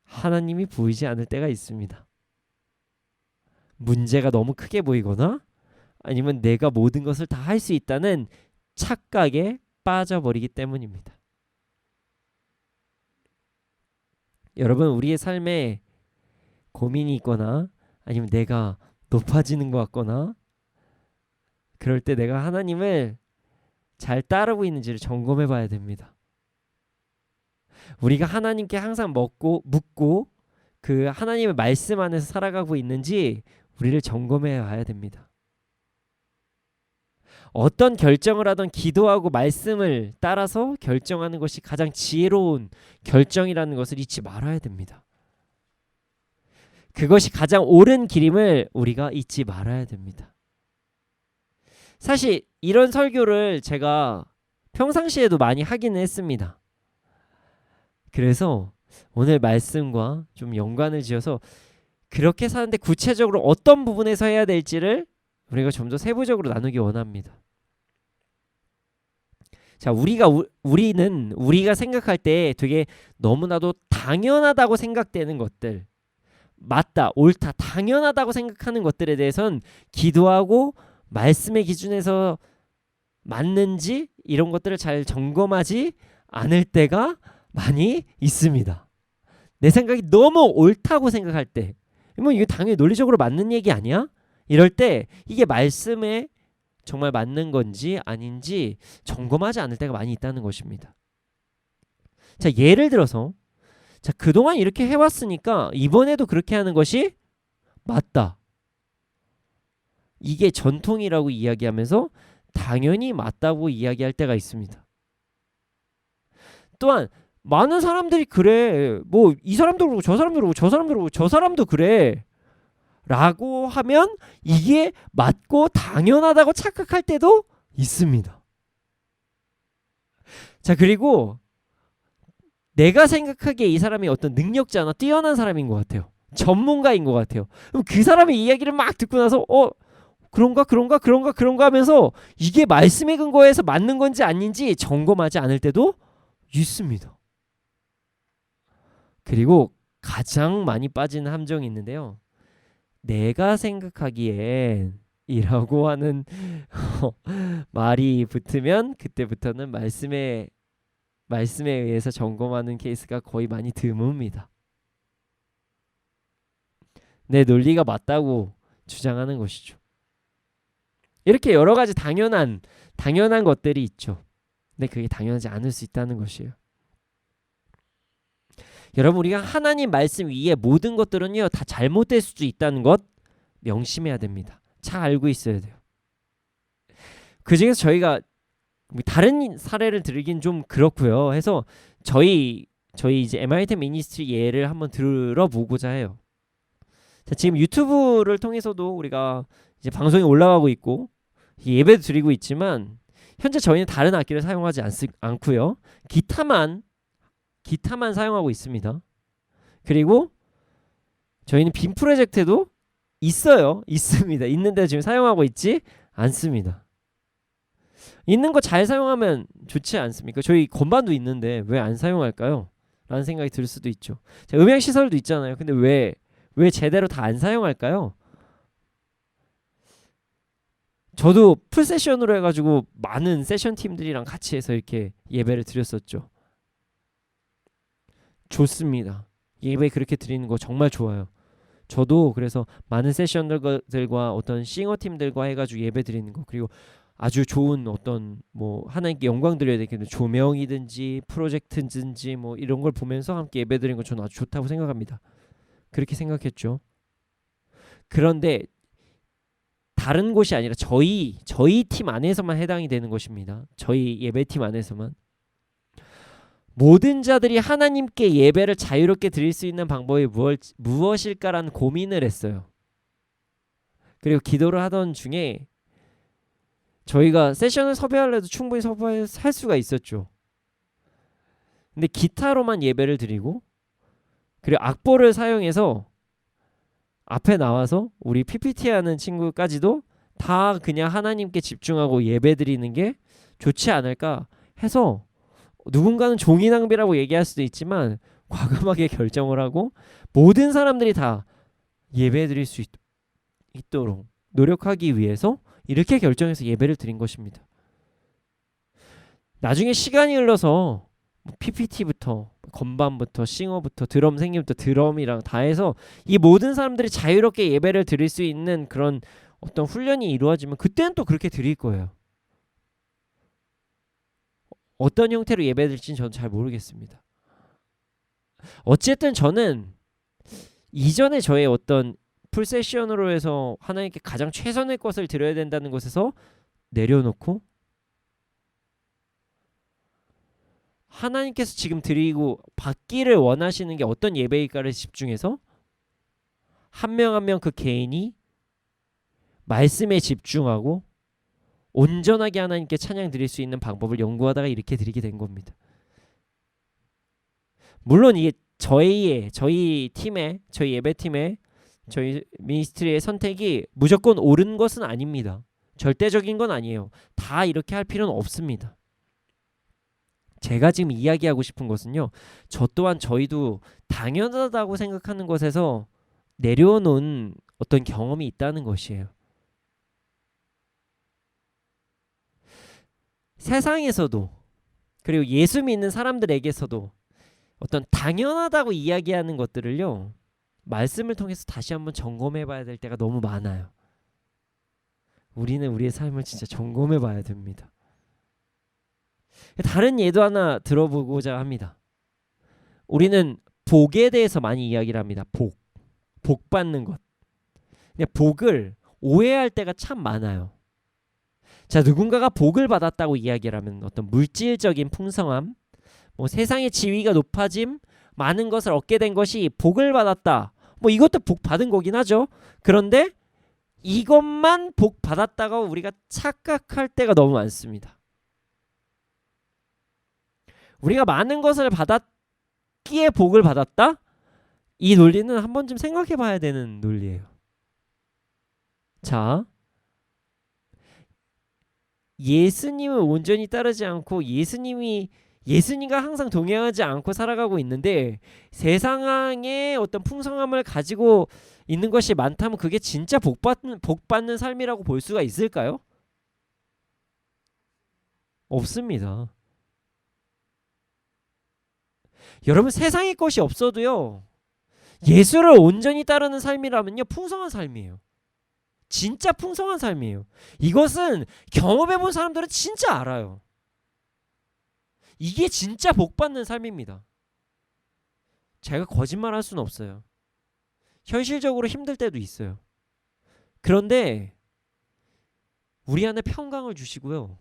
하나님이 보이지 않을 때가 있습니다. 문제가 너무 크게 보이거나 아니면 내가 모든 것을 다 할 수 있다는 착각에 빠져버리기 때문입니다. 여러분, 우리의 삶에 고민이 있거나 아니면 내가 높아지는 것 같거나 그럴 때 내가 하나님을 잘 따르고 있는지를 점검해 봐야 됩니다. 우리가 하나님께 항상 묻고 그 하나님의 말씀 안에서 살아가고 있는지 우리를 점검해 봐야 됩니다. 어떤 결정을 하던 기도하고 말씀을 따라서 결정하는 것이 가장 지혜로운 결정이라는 것을 잊지 말아야 됩니다. 그것이 가장 옳은 길임을 우리가 잊지 말아야 됩니다. 사실 이런 설교를 제가 평상시에도 많이 하기는 했습니다. 그래서 오늘 말씀과 좀 연관을 지어서 그렇게 사는데 구체적으로 어떤 부분에서 해야 될지를 우리가 좀 더 세부적으로 나누기 원합니다. 자, 우리가 생각할 때 되게 너무나도 당연하다고 생각되는 것들, 맞다, 옳다, 당연하다고 생각하는 것들에 대해서는 기도하고 말씀의 기준에서 맞는지 이런 것들을 잘 점검하지 않을 때가 많이 있습니다. 내 생각이 너무 옳다고 생각할 때, 뭐 이게 당연히 논리적으로 맞는 얘기 아니야? 이럴 때 이게 말씀에 정말 맞는 건지 아닌지 점검하지 않을 때가 많이 있다는 것입니다. 자, 예를 들어서 자, 그동안 이렇게 해왔으니까 이번에도 그렇게 하는 것이 맞다. 이게 전통이라고 이야기하면서 당연히 맞다고 이야기할 때가 있습니다. 또한 많은 사람들이 그래. 뭐 이 사람도 그러고 저 사람도 그러고 저 사람도 그러고 저 사람도 그래. 라고 하면 이게 맞고 당연하다고 착각할 때도 있습니다. 자, 그리고 내가 생각하기에 이 사람이 어떤 능력자나 뛰어난 사람인 것 같아요. 전문가인 것 같아요. 그럼 그 사람의 이야기를 막 듣고 나서 그런가 하면서 이게 말씀에 근거해서 맞는 건지 아닌지 점검하지 않을 때도 있습니다. 그리고 가장 많이 빠지는 함정이 있는데요. 내가 생각하기엔 이라고 하는 말이 붙으면 그때부터는 말씀에 의해서 점검하는 케이스가 거의 많이 드뭅니다. 내 논리가 맞다고 주장하는 것이죠. 이렇게 여러 가지 당연한 것들이 있죠. 근데 그게 당연하지 않을 수 있다는 것이에요. 여러분, 우리가 하나님 말씀 위에 모든 것들은요 다 잘못될 수도 있다는 것 명심해야 됩니다. 잘 알고 있어야 돼요. 그 중에서 저희가 다른 사례를 들긴 좀 그렇고요. 해서 저희 이제 MIT 미니스트리 예를 한번 들어보고자 해요. 자, 지금 유튜브를 통해서도 우리가 이제 방송이 올라가고 있고 예배도 드리고 있지만 현재 저희는 다른 악기를 사용하지 않고요. 기타만 사용하고 있습니다. 그리고 저희는 빔 프로젝트도 있습니다. 있는데 지금 사용하고 있지 않습니다. 있는 거 잘 사용하면 좋지 않습니까? 저희 건반도 있는데 왜 안 사용할까요? 라는 생각이 들 수도 있죠. 자, 음향 시설도 있잖아요. 근데 왜 제대로 다 안 사용할까요? 저도 풀 세션으로 해가지고 많은 세션 팀들이랑 같이 해서 이렇게 예배를 드렸었죠. 좋습니다. 예배 그렇게 드리는 거 정말 좋아요. 저도 그래서 많은 세션들과 어떤 싱어팀들과 해가지고 예배 드리는 거, 그리고 아주 좋은 어떤 뭐 하나님께 영광 드려야 되겠는데 조명이든지 프로젝트든지 뭐 이런 걸 보면서 함께 예배 드리는 건 저는 아주 좋다고 생각합니다. 그렇게 생각했죠. 그런데 다른 곳이 아니라 저희 팀 안에서만 해당이 되는 것입니다. 저희 예배팀 안에서만. 모든 자들이 하나님께 예배를 자유롭게 드릴 수 있는 방법이 무엇일까라는 고민을 했어요. 그리고 기도를 하던 중에 저희가 세션을 섭외하려도 충분히 섭외할 수가 있었죠. 근데 기타로만 예배를 드리고 그리고 악보를 사용해서 앞에 나와서 우리 PPT 하는 친구까지도 다 그냥 하나님께 집중하고 예배 드리는 게 좋지 않을까 해서, 누군가는 종이 낭비라고 얘기할 수도 있지만 과감하게 결정을 하고 모든 사람들이 다 예배 드릴 수 있도록 노력하기 위해서 이렇게 결정해서 예배를 드린 것입니다. 나중에 시간이 흘러서 PPT부터 건반부터 싱어부터 드럼 생김부터 드럼이랑 다 해서 이 모든 사람들이 자유롭게 예배를 드릴 수 있는 그런 어떤 훈련이 이루어지면 그때는 또 그렇게 드릴 거예요. 어떤 형태로 예배 드릴지는 저는 잘 모르겠습니다. 어쨌든 저는 이전에 저의 어떤 풀세션으로 해서 하나님께 가장 최선의 것을 드려야 된다는 것에서 내려놓고 하나님께서 지금 드리고 받기를 원하시는 게 어떤 예배일까를 집중해서 한 명 한 명 그 개인이 말씀에 집중하고 온전하게 하나님께 찬양 드릴 수 있는 방법을 연구하다가 이렇게 드리게 된 겁니다. 물론 이게 저희 팀의, 저희 예배팀의, 저희 미니스트리의 선택이 무조건 옳은 것은 아닙니다. 절대적인 건 아니에요. 다 이렇게 할 필요는 없습니다. 제가 지금 이야기하고 싶은 것은요, 저 또한 저희도 당연하다고 생각하는 것에서 내려놓은 어떤 경험이 있다는 것이에요. 세상에서도 그리고 예수 믿는 사람들에게서도 어떤 당연하다고 이야기하는 것들을요, 말씀을 통해서 다시 한번 점검해 봐야 될 때가 너무 많아요. 우리는 우리의 삶을 진짜 점검해 봐야 됩니다. 다른 예도 하나 들어보고자 합니다. 우리는 복에 대해서 많이 이야기를 합니다. 복 받는 것. 근데 복을 오해할 때가 참 많아요. 자, 누군가가 복을 받았다고 이야기를 하면 어떤 물질적인 풍성함, 뭐 세상의 지위가 높아짐, 많은 것을 얻게 된 것이 복을 받았다. 뭐 이것도 복 받은 거긴 하죠. 그런데 이것만 복 받았다고 우리가 착각할 때가 너무 많습니다. 우리가 많은 것을 받았기에 복을 받았다? 이 논리는 한 번쯤 생각해 봐야 되는 논리예요. 자, 예수님을 온전히 따르지 않고 예수님과 항상 동행하지 않고 살아가고 있는데 세상의 어떤 풍성함을 가지고 있는 것이 많다면 그게 진짜 복 받는 삶이라고 볼 수가 있을까요? 없습니다. 여러분, 세상의 것이 없어도요, 예수를 온전히 따르는 삶이라면요, 풍성한 삶이에요. 진짜 풍성한 삶이에요. 이것은 경험해본 사람들은 진짜 알아요. 이게 진짜 복받는 삶입니다. 제가 거짓말할 수는 없어요. 현실적으로 힘들 때도 있어요. 그런데 우리 안에 평강을 주시고요,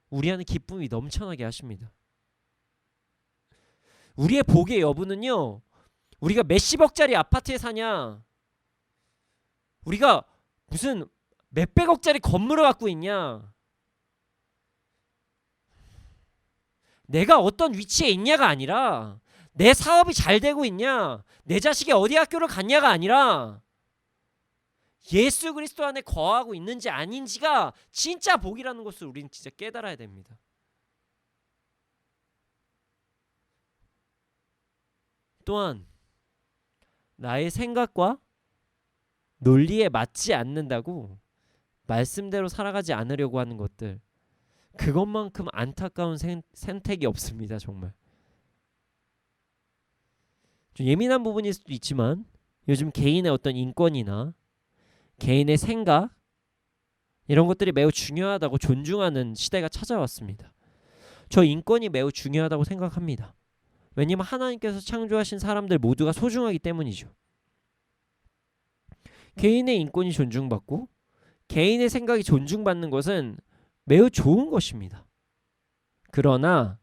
우리 안에 기쁨이 넘쳐나게 하십니다. 우리의 복의 여부는요, 우리가 몇십억짜리 아파트에 사냐, 우리가 무슨 몇백억짜리 건물을 갖고 있냐, 내가 어떤 위치에 있냐가 아니라, 내 사업이 잘 되고 있냐, 내 자식이 어디 학교를 갔냐가 아니라 예수 그리스도 안에 거하고 있는지 아닌지가 진짜 복이라는 것을 우리는 진짜 깨달아야 됩니다. 또한 나의 생각과 논리에 맞지 않는다고 말씀대로 살아가지 않으려고 하는 것들, 그것만큼 안타까운 선택이 없습니다. 정말 좀 예민한 부분일 수도 있지만 요즘 개인의 어떤 인권이나 개인의 생각 이런 것들이 매우 중요하다고 존중하는 시대가 찾아왔습니다. 저 인권이 매우 중요하다고 생각합니다. 왜냐하면 하나님께서 창조하신 사람들 모두가 소중하기 때문이죠. 개인의 인권이 존중받고 개인의 생각이 존중받는 것은 매우 좋은 것입니다. 그러나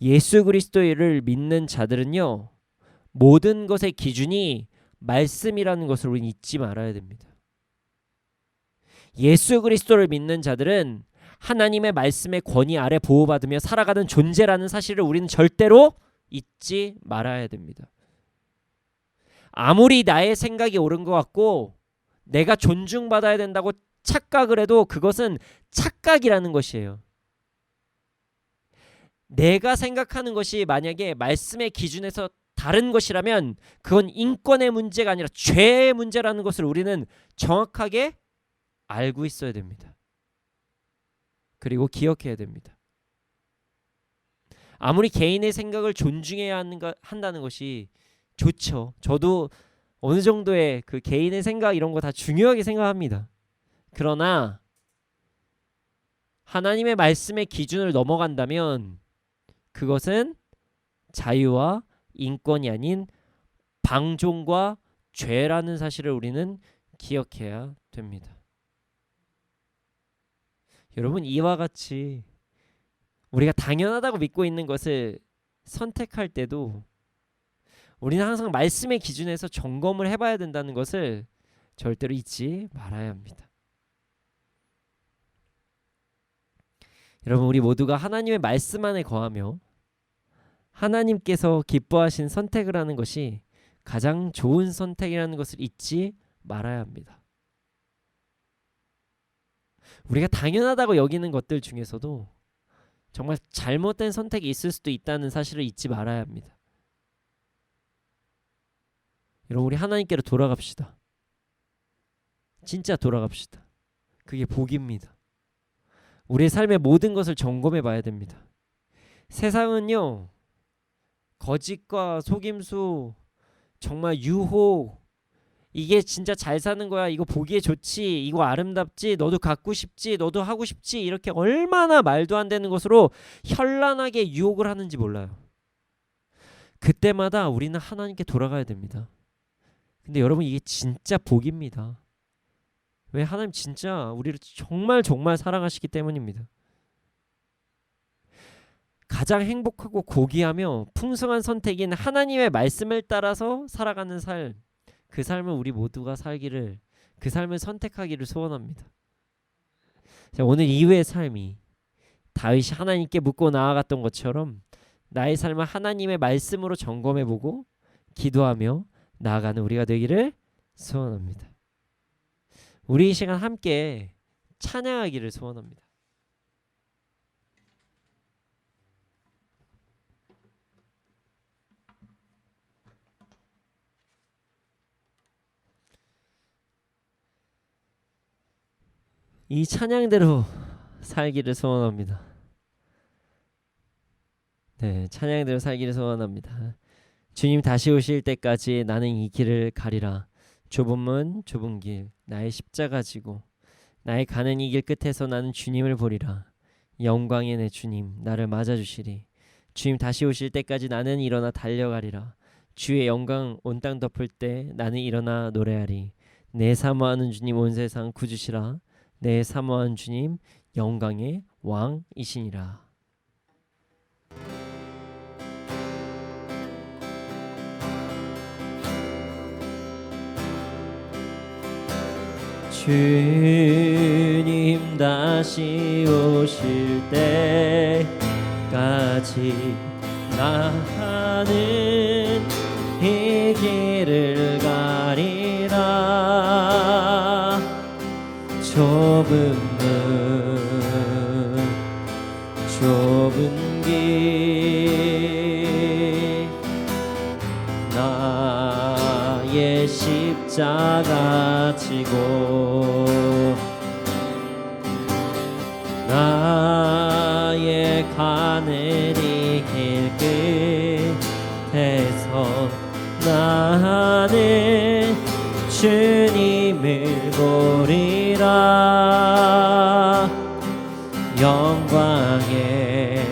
예수 그리스도를 믿는 자들은요, 모든 것의 기준이 말씀이라는 것을 우리는 잊지 말아야 됩니다. 예수 그리스도를 믿는 자들은 하나님의 말씀의 권위 아래 보호받으며 살아가는 존재라는 사실을 우리는 절대로 잊지 말아야 됩니다. 아무리 나의 생각이 옳은 것 같고 내가 존중받아야 된다고 착각을 해도 그것은 착각이라는 것이에요. 내가 생각하는 것이 만약에 말씀의 기준에서 다른 것이라면 그건 인권의 문제가 아니라 죄의 문제라는 것을 우리는 정확하게 알고 있어야 됩니다. 그리고 기억해야 됩니다. 아무리 개인의 생각을 존중해야 한다는 것이 좋죠. 저도 어느 정도의 그 개인의 생각 이런 거 다 중요하게 생각합니다. 그러나 하나님의 말씀의 기준을 넘어간다면 그것은 자유와 인권이 아닌 방종과 죄라는 사실을 우리는 기억해야 됩니다. 여러분, 이와 같이 우리가 당연하다고 믿고 있는 것을 선택할 때도 우리는 항상 말씀의 기준에서 점검을 해봐야 된다는 것을 절대로 잊지 말아야 합니다. 여러분, 우리 모두가 하나님의 말씀 안에 거하며 하나님께서 기뻐하신 선택을 하는 것이 가장 좋은 선택이라는 것을 잊지 말아야 합니다. 우리가 당연하다고 여기는 것들 중에서도 정말 잘못된 선택이 있을 수도 있다는 사실을 잊지 말아야 합니다. 여러분, 우리 하나님께로 돌아갑시다. 진짜 돌아갑시다. 그게 복입니다. 우리의 삶의 모든 것을 점검해 봐야 됩니다. 세상은요, 거짓과 속임수, 정말 유혹, 이게 진짜 잘 사는 거야, 이거 보기에 좋지, 이거 아름답지, 너도 갖고 싶지, 너도 하고 싶지, 이렇게 얼마나 말도 안 되는 것으로 현란하게 유혹을 하는지 몰라요. 그때마다 우리는 하나님께 돌아가야 됩니다. 근데 여러분, 이게 진짜 복입니다. 왜? 하나님 진짜 우리를 정말 정말 사랑하시기 때문입니다. 가장 행복하고 고귀하며 풍성한 선택인 하나님의 말씀을 따라서 살아가는 삶, 그 삶을 우리 모두가 살기를, 그 삶을 선택하기를 소원합니다. 자, 오늘 이후의 삶이 다윗이 하나님께 묻고 나아갔던 것처럼 나의 삶을 하나님의 말씀으로 점검해보고 기도하며 나아가는 우리가 되기를 소원합니다. 우리 이 시간 함께 찬양하기를 소원합니다. 이 찬양대로 살기를 소원합니다. 네, 찬양대로 살기를 소원합니다. 주님 다시 오실 때까지 나는 이 길을 가리라. 좁은 문 좁은 길 나의 십자가 지고 나의 가는 이 길 끝에서 나는 주님을 보리라. 영광의 내 주님 나를 맞아주시리. 주님 다시 오실 때까지 나는 일어나 달려가리라. 주의 영광 온 땅 덮을 때 나는 일어나 노래하리. 내 사모하는 주님 온 세상 구주시라. 내 사모하는 주님 영광의 왕이시니라. 주님 다시 오실 때까지 나는 이 길을 가리라. 좁은 문 좁은 길 나의 십자가 지고 나의 가는 이 길 끝에서 나는 주님을 보리라. 영광의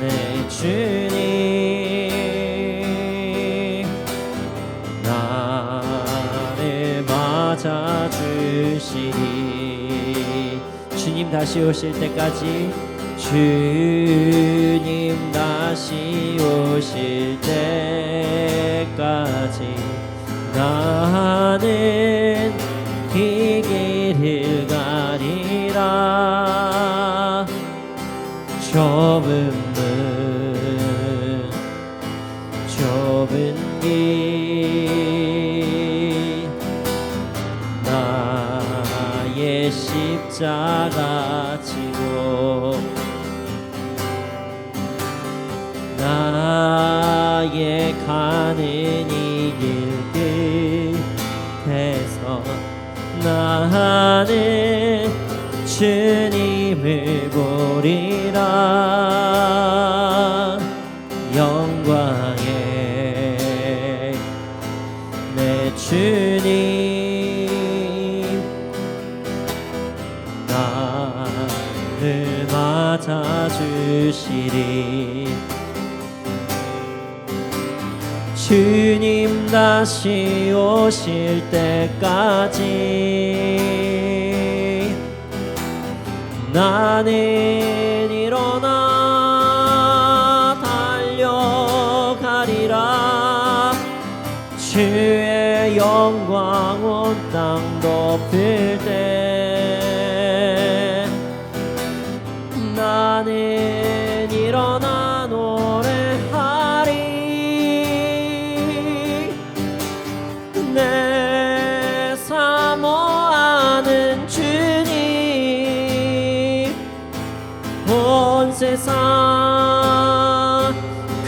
내 주님 나를 맞아주시리. 주님 다시 오실 때까지, 주님 다시 오실 때까지 나는 이 길을 가리라. 좁은 길 나의 십자가 지고 나의 가는 이 길 끝에서 나는 주님을 보리라. 영광의 내 주님 나를 맞아주시리. 주님 다시 오실 때까지 나는 일어나 달려가리라. 주의 영광 온 땅 덮을 때 나는 일어나 노래하리. 내 사모하는 주님 온 세상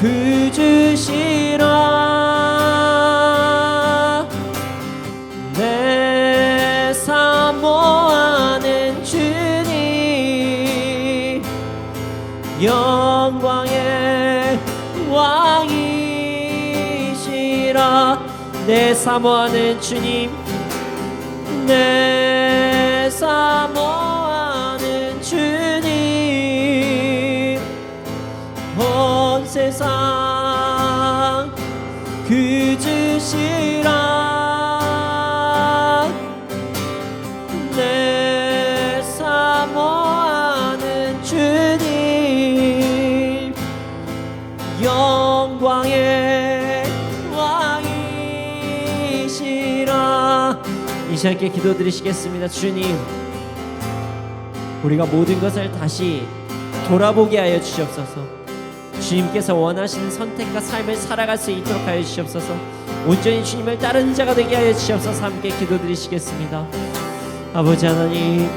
그 주시라. 내 사모하는 주님 영광의 왕이시라. 내 사모하는 주님, 내 사모하는 주님 온 세상 그 주시라. 내 사모하는 주님 영광의 왕이시라. 이 시간께 기도드리시겠습니다. 주님, 우리가 모든 것을 다시 돌아보게 하여 주시옵소서. 주님께서 원하시는 선택과 삶을 살아갈 수 있도록 하여 주시옵소서. 온전히 주님을 따르는 자가 되게 하여 주시옵소서. 함께 기도드리시겠습니다. 아버지 하나님,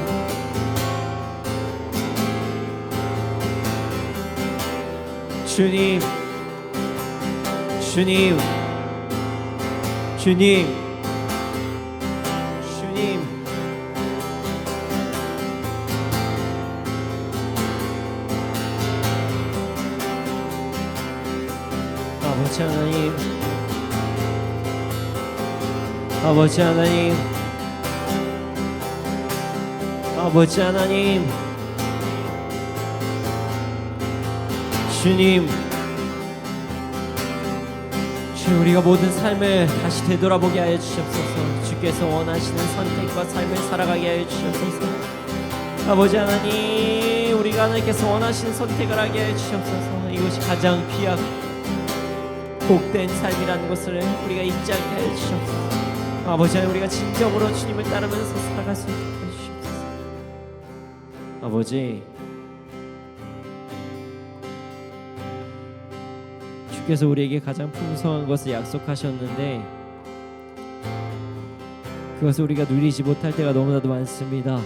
주님, 주님, 주님, 주님, 아버지 하나님, 아버지 하나님, 아버지 하나님, 주님, 주 우리가 모든 삶을 다시 되돌아보게 하여 주시옵소서. 주께서 원하시는 선택과 삶을 살아가게 하여 주시옵소서. 아버지 하나님, 우리가 하나님께서 원하시는 선택을 하게 하여 주시옵소서. 이것이 가장 귀하고 복된 삶이라는 것을 우리가 잊지 않게 하여 주시옵소서. 아버지 하나님, 우리가 진정으로 주님을 따르면서 살아갈 수 있게 하여 주시옵소서. 아버지, 주께서 우리에게 가장 풍성한 것을 약속하셨는데 그것을 우리가 누리지 못할 때가 너무나도 많습니다.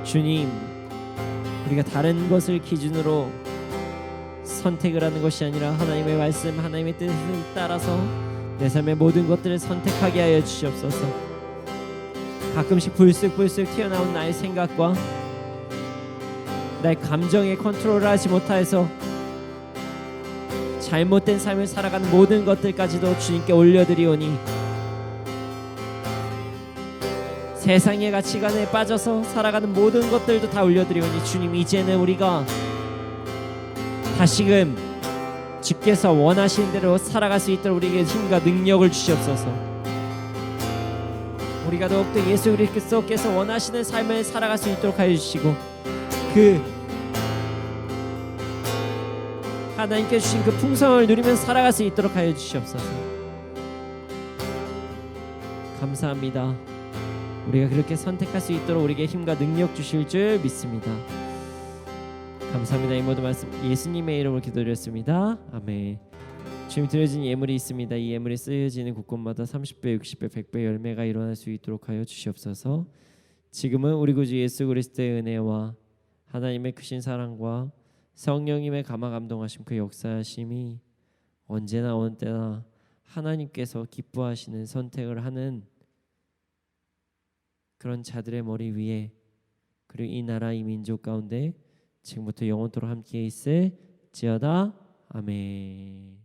주님, 우리가 다른 것을 기준으로 선택을 하는 것이 아니라 하나님의 말씀, 하나님의 뜻을 따라서 내 삶의 모든 것들을 선택하게 하여 주시옵소서. 가끔씩 불쑥불쑥 튀어나온 나의 생각과 나의 감정에 컨트롤을 하지 못하여서 잘못된 삶을 살아가는 모든 것들까지도 주님께 올려드리오니 세상의 가치관에 빠져서 살아가는 모든 것들도 다 올려드리오니 주님, 이제는 우리가 다시금 주께서 원하시는 대로 살아갈 수 있도록 우리에게 힘과 능력을 주시옵소서. 우리가 더욱더 예수 그리스도께서 원하시는 삶을 살아갈 수 있도록 하여 주시고, 그 하나님께 주신 그 풍성을 누리면서 살아갈 수 있도록 하여 주시옵소서. 감사합니다. 우리가 그렇게 선택할 수 있도록 우리에게 힘과 능력 주실 줄 믿습니다. 감사합니다. 이 모든 말씀 예수님의 이름으로 기도드렸습니다. 아멘. 주님, 드려진 예물이 있습니다. 이 예물이 쓰여지는 곳곳마다 30배, 60배, 100배 열매가 일어날 수 있도록 하여 주시옵소서. 지금은 우리 구주 예수 그리스도의 은혜와 하나님의 크신 사랑과 성령님의 감화 감동하심, 그 역사하심이 언제나 어느 때나 하나님께서 기뻐하시는 선택을 하는 그런 자들의 머리 위에, 그리고 이 나라 이 민족 가운데 지금부터 영원토록 함께 있을지어다. 아멘.